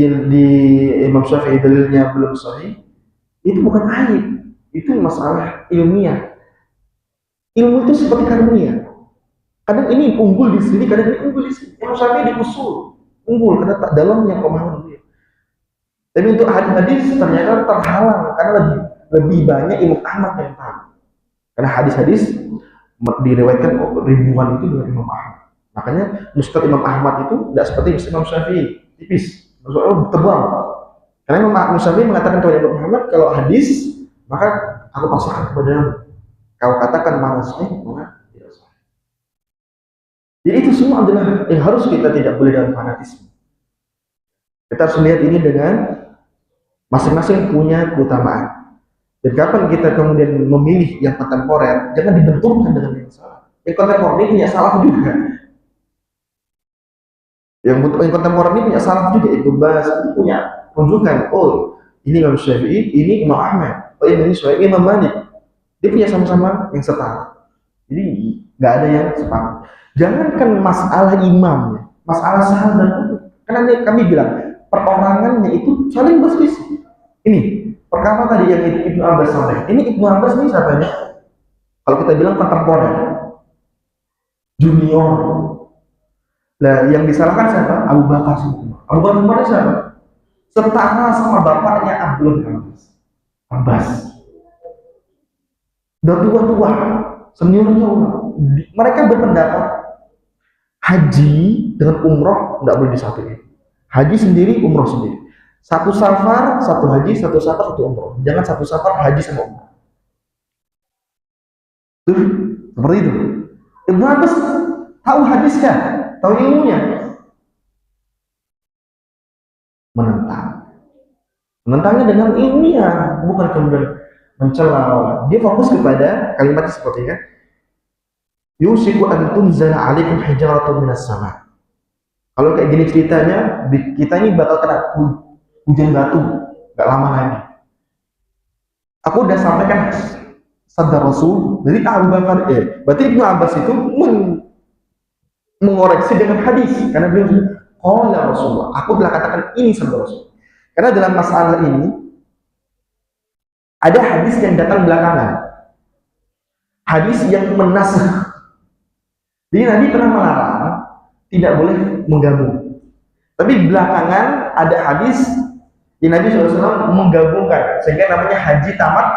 Imam Syafi'i dalilnya belum sahih? Itu bukan aib, itu masalah ilmiah. Ilmu itu seperti karunia. Kadang ini unggul di sini, kadang ini unggul di sini. Imam Syafi'i di usul unggul karena tak dalamnya pemahaman dia. Tapi untuk hadis ternyata terhalang karena lebih banyak Imam Ahmad yang tahu. Karena hadis-hadis diriwayatkan ribuan itu dari Imam Ahmad. Makanya Mustad Imam Ahmad itu tidak seperti Imam Syafi'i, tipis, maksudnya tebal. Karena Imam Syafi'i mengatakan kepada Imam Ahmad, kalau hadis maka aku pasrahkan kepadamu. Kau katakan mana sahih, mana tidak sahih. Jadi itu semua adalah yang harus kita tidak boleh dalam fanatisme. Kita harus melihat ini dengan masing-masing punya keutamaan. Dan kapan kita kemudian memilih yang kontemporer, jangan dibenturkan dengan yang salah. Yang kontemporer ini punya salah juga. Yang kontemporer ini punya salah juga. Ibnu Baz punya rujukan. Oh, ini Imam Syafi'i, ini Imam Ahmad. Oh, ini Syafi'i, Imam Malik. Dia punya sama-sama yang setara. Jadi nggak ada yang sepakat. Jangankan masalah imam, masalah sahabat. Karena kami bilang perorangannya itu saling berselisih. Ini perkara tadi yang Ibnu Abbas sampaikan. Ini Ibnu Abbas ini siapa ya? Kalau kita bilang kontemporer, junior. Nah, yang disalahkan siapa? Abu Bakar Siddiq. Abu Bakar Siddiq siapa? Setara sama bapaknya Abdul Abbas. Udah tua-tua, seniornya ulama. Mereka berpendapat haji dengan umroh tidak boleh disatuin. Haji sendiri, umroh sendiri. Satu safar, satu haji, satu safar, satu umroh. Jangan satu safar haji sama umroh. Tuh, seperti itu. Ibnu Abbas tahu hadis kan? Tahu ilmunya? Menentang. Menentangnya dengan ilmiah, bukan kemudian mencela. Dia fokus kepada kalimatnya seperti kan, yusiku an tunzala alaikum hijaratun minas sama. Kalau kayak gini ceritanya, kita ini bakal kena hujan batu gak lama lagi. Aku udah sampaikan sabda Rasul dari Abu Bakar. Berarti Ibnu Abbas itu mengoreksi dengan hadis karena beliau qala Rasulullah. Aku telah katakan ini sabda Rasul. Karena dalam masalah ini ada hadis yang datang belakangan, hadis yang menasakh. Jadi Nabi pernah melarang tidak boleh menggabung. Tapi belakangan ada hadis yang Nabi SAW menggabungkan sehingga namanya haji tamat.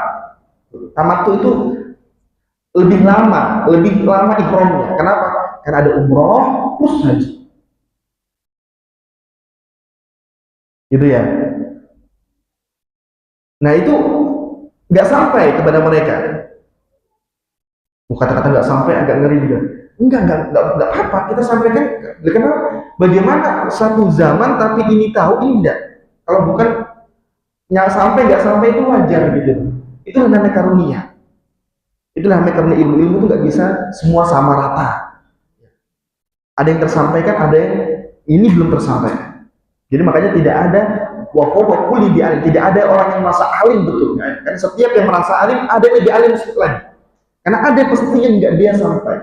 Tamat itu lebih lama ikhramnya. Kenapa? Karena ada umroh plus haji. Gitu ya. Nah itu nggak sampai kepada mereka. Kata-kata nggak sampai agak ngeri juga. Enggak apa-apa, kita sampaikan. Kenapa? Bagaimana satu zaman tapi ini tahu, ini enggak. Kalau bukan nggak sampai itu wajar gitu. Itu namanya karunia. Itulah namanya karunia. Ilmu itu nggak bisa semua sama rata. Ada yang tersampaikan, ada yang ini belum tersampaikan. Jadi makanya tidak ada wakuli di alim, tidak ada orang yang merasa alim betul. Kan setiap yang merasa alim ada yang lebih alim lagi. Karena ada pasti yang nggak dia sampai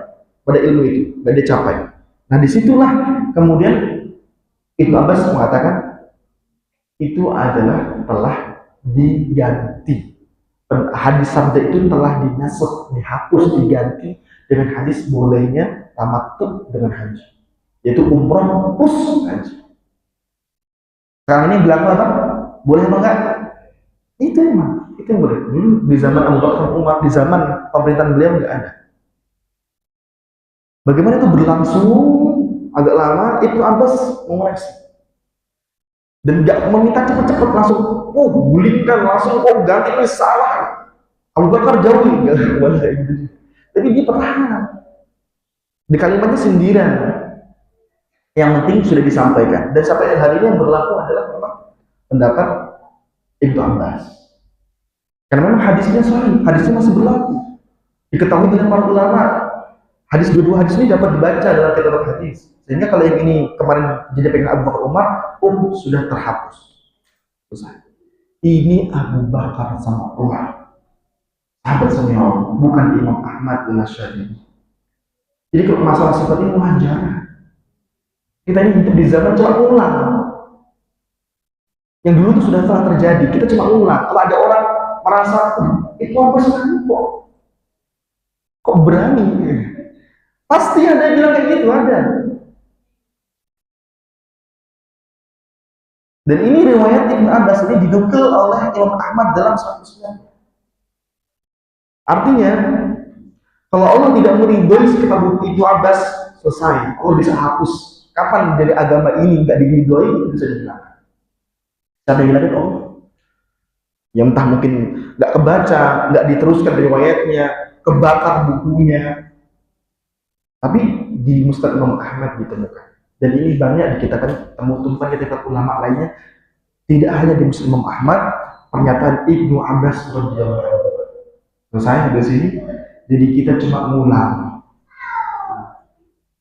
pada ilmu itu, nggak dia capai. Nah disitulah kemudian Ibnu Abbas mengatakan itu adalah telah diganti. Hadis sabda itu telah dinasakh, dihapus, diganti dengan hadis bolehnya tamattu dengan haji, yaitu umroh plus haji. Sekarang ini berlaku apa? Boleh apa enggak? Itu emang, itu yang boleh. Dulu di zaman Abu Bakar Umar, di zaman pemerintahan beliau enggak ada. Bagaimana itu berlangsung agak lama, Ibnu Abbas mengoreksi dan nggak meminta cepat-cepat langsung, gulingkan langsung, ganti ini salah. Abu Bakar jauh nggak gitu. Tapi dia perlahan di kalimatnya sindiran. Yang penting sudah disampaikan, dan sampai hari ini yang berlaku adalah memang pendapat Ibnu Abbas. Karena memang hadisnya sahih, hadisnya masih berlaku, diketahui oleh para ulama. Hadis dua hadis ini dapat dibaca dalam kitab hadis. Sehingga kalau yang ini kemarin jadi pegang Abu Bakar Umar, sudah terhapus. Selesai. Ini Abu Bakar sama Umar, sahabat senior, bukan Imam Ahmad bin Syafi'i. Jadi kalau masalah seperti ini wajar. Kita ini hidup di zaman cuma ulang. Yang dulu itu sudah telah terjadi, kita cuma ulang. Kalau ada orang merasa itu apa sih kok berani? Pasti ada yang bilang kayak gitu, ada. Dan ini riwayat Ibn Abbas ini dinukil oleh Imam Ahmad dalam satu sunnah. Artinya, kalau Allah tidak meridhoi sekitar Ibnu Abbas, selesai. Allah bisa hapus. Kapan dari agama ini nggak diridhoi, itu bisa dihilangkan. Siapa yang hilangin Allah? Yang entah mungkin nggak kebaca, nggak diteruskan riwayatnya, kebakar bukunya. Tapi di Musnad Imam Ahmad ditemukan. Dan ini banyak kita kan temukan ketika ulama lainnya, tidak hanya di Musnad Imam Ahmad, pernyataan Ibnu Abbas radhiyallahu anhu. Selesai di sini. Jadi kita cuma ngulang.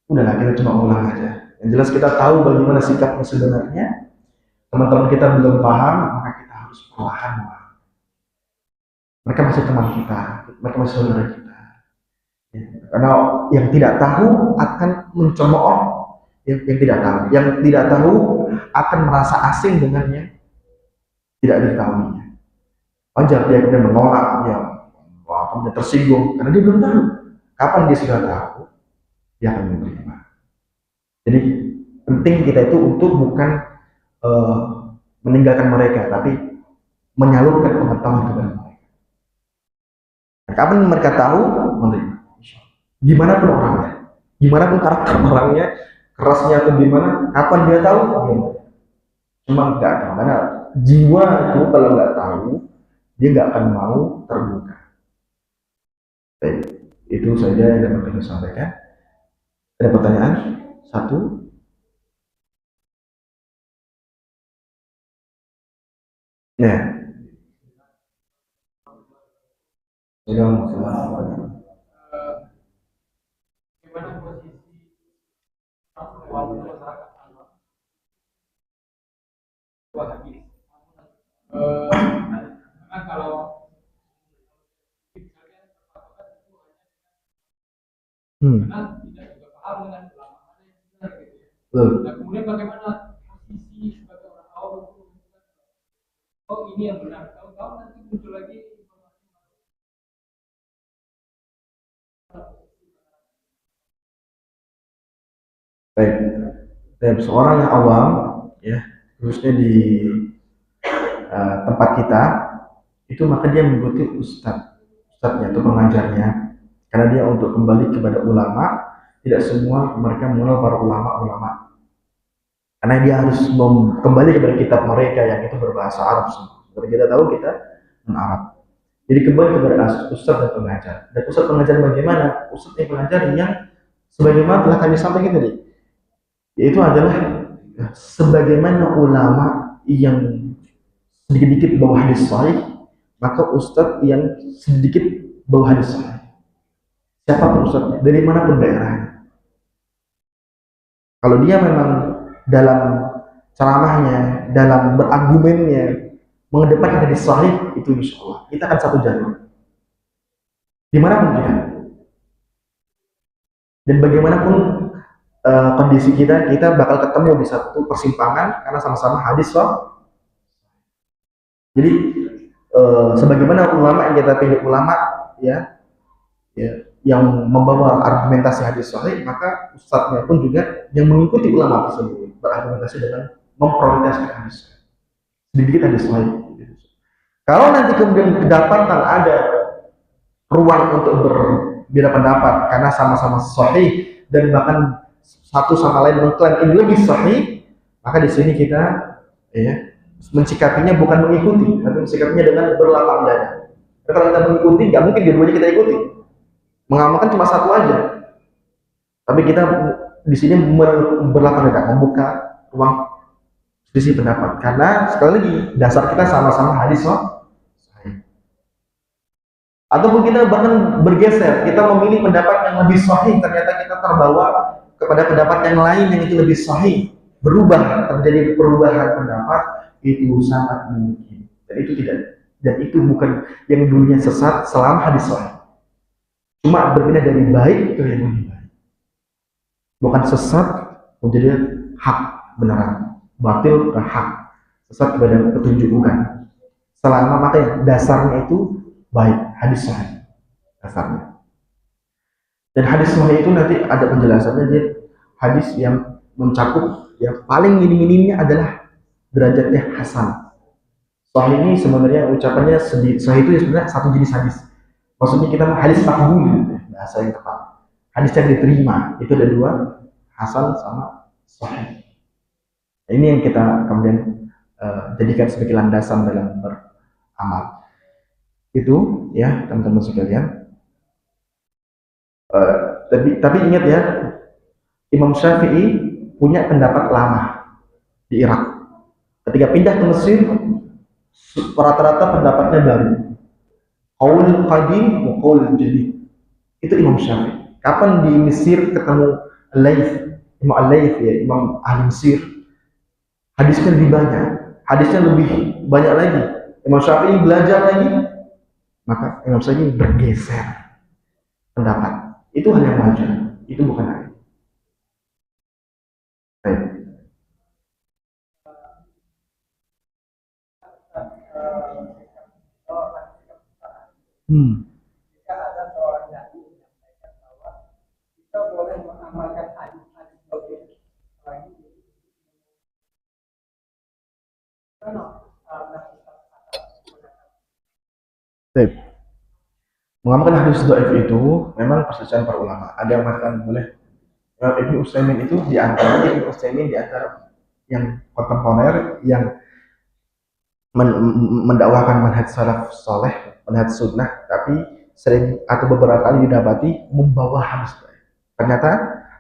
Udahlah, kita cuma ngulang aja. Yang jelas kita tahu bagaimana sikapnya sebenarnya. Teman-teman kita belum paham, maka kita harus perlahan. Mereka masih teman kita, mereka masih saudara kita. Ya, karena yang tidak tahu akan mencemooh yang tidak tahu. Yang tidak tahu akan merasa asing dengan yang tidak diketahuinya. Wajar dia kemudian menolak, ya, kemudian tersinggung karena dia belum tahu. Kapan dia sudah tahu, dia akan menerima. Jadi penting kita itu untuk bukan meninggalkan mereka, tapi menyalurkan pengetahuan kepada mereka. Nah, kapan mereka tahu, menerima. Gimana pun orangnya, gimana pun karakter orangnya, kerasnya atau gimana, kapan dia tahu? Cuma nggak tahu. Karena jiwa itu kalau nggak tahu, dia nggak akan mau terbuka. Baik, itu saja yang dapat kami sampaikan. Ada pertanyaan? Satu. Ya. Gimana posisi masyarakat karena kalau karena tidak juga paham dengan ulama mana yang benar gitu ya. Nah kemudian bagaimana posisi sebagai orang awam untuk oh ini yang benar, tahu-tahu nanti muncul lagi informasi. Baik, dan seorang yang awam, ya khususnya di tempat kita, itu maka dia mengikuti ustadznya atau pengajarnya, karena dia untuk kembali kepada ulama. Tidak semua mereka mengenal para ulama-ulama, karena dia harus kembali kepada kitab mereka yang itu berbahasa Arab. Seperti kita tahu kita Arab. Jadi kembali kepada ustadz dan pengajar. Dan ustadz pengajar bagaimana? Ustadz yang pengajar yang sebagaimana telah kami sampaikan tadi, yaitu adalah sebagaimana ulama yang sedikit-sedikit bawa hadis sahih, maka ustadz yang sedikit bawa hadis sahih. Siapapun ustadznya, dari manapun daerahnya. Kalau dia memang dalam ceramahnya, dalam berargumennya mengedepankan hadis sahih, itu insya Allah kita akan satu jalur dimanapun kita. Dan bagaimanapun kondisi kita bakal ketemu di satu persimpangan karena sama-sama hadis sahih. Jadi sebagaimana ulama yang kita pilih ulama ya yang membawa argumentasi hadis sahih, maka ustadznya pun juga yang mengikuti ulama tersebut berargumentasi dengan memprioritaskan hadis sedikit hadis sahih. Kalau nanti kemudian kedapatan ada ruang untuk berbeda pendapat karena sama-sama sahih dan bahkan satu sama lain mengklaim ini lebih sahih, maka di sini kita mensikapinya bukan mengikuti, tapi mensikapinya dengan berlapang dada. Karena kalau kita mengikuti, nggak mungkin dua-duanya kita ikuti. Mengamalkan cuma satu aja, tapi kita di sini berlapang dada, membuka ruang selisih pendapat. Karena sekali lagi dasar kita sama-sama hadis sahih. Ataupun kita bahkan bergeser, kita memilih pendapat yang lebih sahih, ternyata kita terbawa kepada pendapat yang lain yang itu lebih sahih, berubah, terjadi perubahan pendapat, itu sangat mungkin. Dan itu tidak, dan itu bukan yang dulunya sesat selama hadis sahih. Cuma berpindah dari baik ke yang lebih baik. bukan sesat menjadi hak beneran, batil ke hak, sesat kepada petunjuk bukan. Selama makanya dasarnya itu baik, hadis sahih dasarnya. Dan hadis sahih itu nanti ada penjelasannya, dia hadis yang mencakup yang paling minim-minimnya adalah derajatnya hasan. Sahih ini sebenarnya ucapannya sahih itu sebenarnya satu jenis hadis. Maksudnya kita hadis makbul, bahasa yang tepat. Hadis yang diterima itu ada dua, hasan sama sahih. Nah, ini yang kita kemudian jadikan sebagai landasan dalam beramal. Itu ya teman-teman sekalian. Tapi ingat ya, Imam Syafi'i punya pendapat lama di Irak. Ketika pindah ke Mesir, rata-rata pendapatnya baru. Qaul qadim wa qaul jadid. Itu Imam Syafi'i. Kapan di Mesir ketemu Al-Laits, Imam Al-Laits ya, Imam ahli Mesir, hadisnya lebih banyak, hadisnya lebih banyak lagi. Imam Syafi'i belajar lagi, maka Imam Syafi'i bergeser pendapat. Itu hal yang wajar, itu bukan aib. Baik. Jika ada seorang dai menyampaikan bahwa kita boleh mengamalkan hadis-hadis doa lagi Baik. Mengamalkan hadis dhaif itu memang perselisihan para ulama. Ada yang mengatakan boleh. Ibnu Utsaimin itu di antara yang kontemporer yang mendakwakan manhaj salaf soleh, manhaj sunnah, tapi sering atau beberapa kali didapati membawa hadis dhaif. Ternyata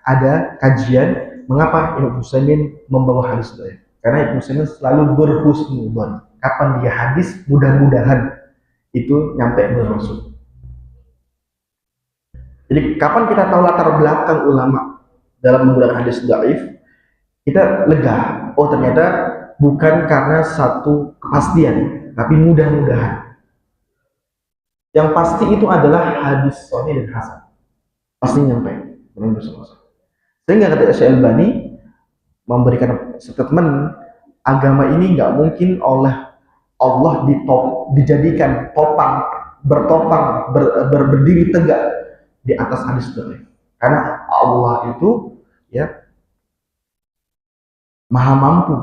ada kajian mengapa Ibnu Utsaimin membawa hadis dhaif. Karena Ibnu Utsaimin selalu berhusnudzon. Kapan dia hadis, mudah-mudahan itu nyampe ke Rasul. Jadi kapan kita tahu latar belakang ulama dalam menggunakan hadis dhaif, kita lega. Oh ternyata bukan karena satu kepastian, tapi mudah-mudahan. Yang pasti itu adalah hadis sahih dan hasan. Pasti nyampe. Sehingga kata Syekh Albani memberikan statement, agama ini nggak mungkin oleh Allah dijadikan berdiri tegak di atas hadis dhaif. Karena Allah itu ya maha mampu.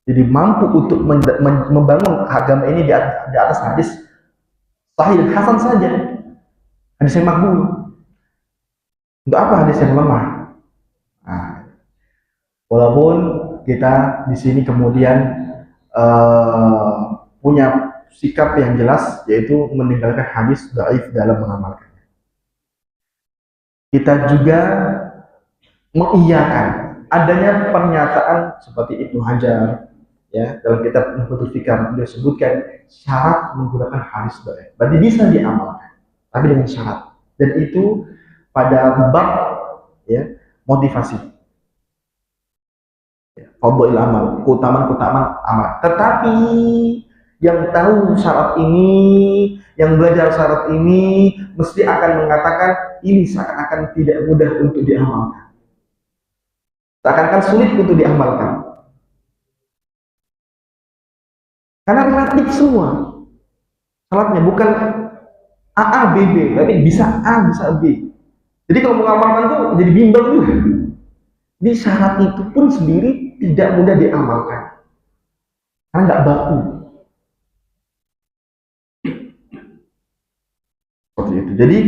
Jadi mampu untuk membangun agama ini di atas hadis sahih dan hasan saja. Hadis yang makbul. Untuk apa hadis yang lemah? Nah, walaupun kita di sini kemudian punya sikap yang jelas, yaitu meninggalkan hadis dhaif dalam mengamalkan. Kita juga mengiyakan adanya pernyataan seperti Ibnu Hajar ya dalam kitab Nuhbatul Fikar, dia sebutkan syarat menggunakan hadis dhaif. Berarti bisa diamalkan, tapi dengan syarat. Dan itu pada bab ya motivasi. Fadhil amal, keutamaan amal. Tetapi yang tahu syarat ini, yang belajar syarat ini, mesti akan mengatakan ini seakan-akan tidak mudah untuk diamalkan. Seakan-akan sulit untuk diamalkan. Karena relatif semua. Syaratnya bukan A, B, B, tapi bisa A, bisa B. Jadi kalau mengamalkan tuh jadi bimbang juga. Di syarat itu pun sendiri tidak mudah diamalkan. Karena nggak baku. Seperti itu. Jadi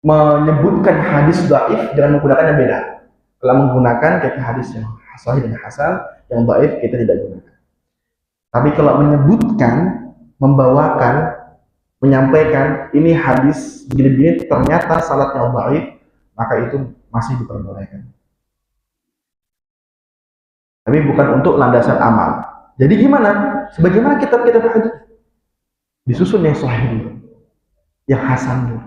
menyebutkan hadis dhaif dengan menggunakan yang beda. Kalau menggunakan kita hadis yang sahih dan hasan, yang dhaif kita tidak gunakan. Tapi kalau menyebutkan, membawakan, menyampaikan ini hadis begini-begini ternyata sanadnya dhaif, maka itu masih diperbolehkan. Tapi bukan untuk landasan amal. Jadi gimana? Sebagaimana kitab-kitab hadis disusun yang sahih dulu, yang hasan dulu.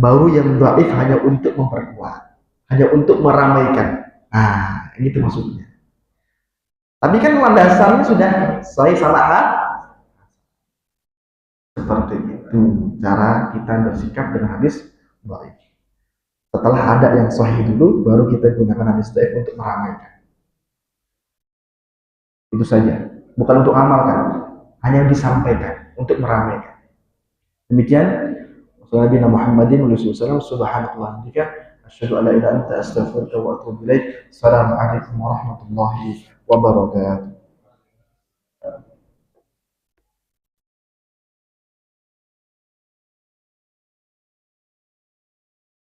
Baru yang dhaif hanya untuk memperkuat, hanya untuk meramaikan. Nah, ini itu maksudnya. Tapi kan landasannya sudah sahih sama seperti ini. Itu cara kita bersikap dengan hadis dhaif. Setelah ada yang sahih dulu, baru kita gunakan hadis dhaif untuk meramaikan. Itu saja. Bukan untuk amalkan, hanya disampaikan untuk meramaikan. Demikian. Wassalamualaikum Muhammadin wasallam. Subhanallah bika asyhadu an la ilaha illa anta astaghfiruka wa atubu ilaik. Assalamualaikum warahmatullahi wabarakatuh.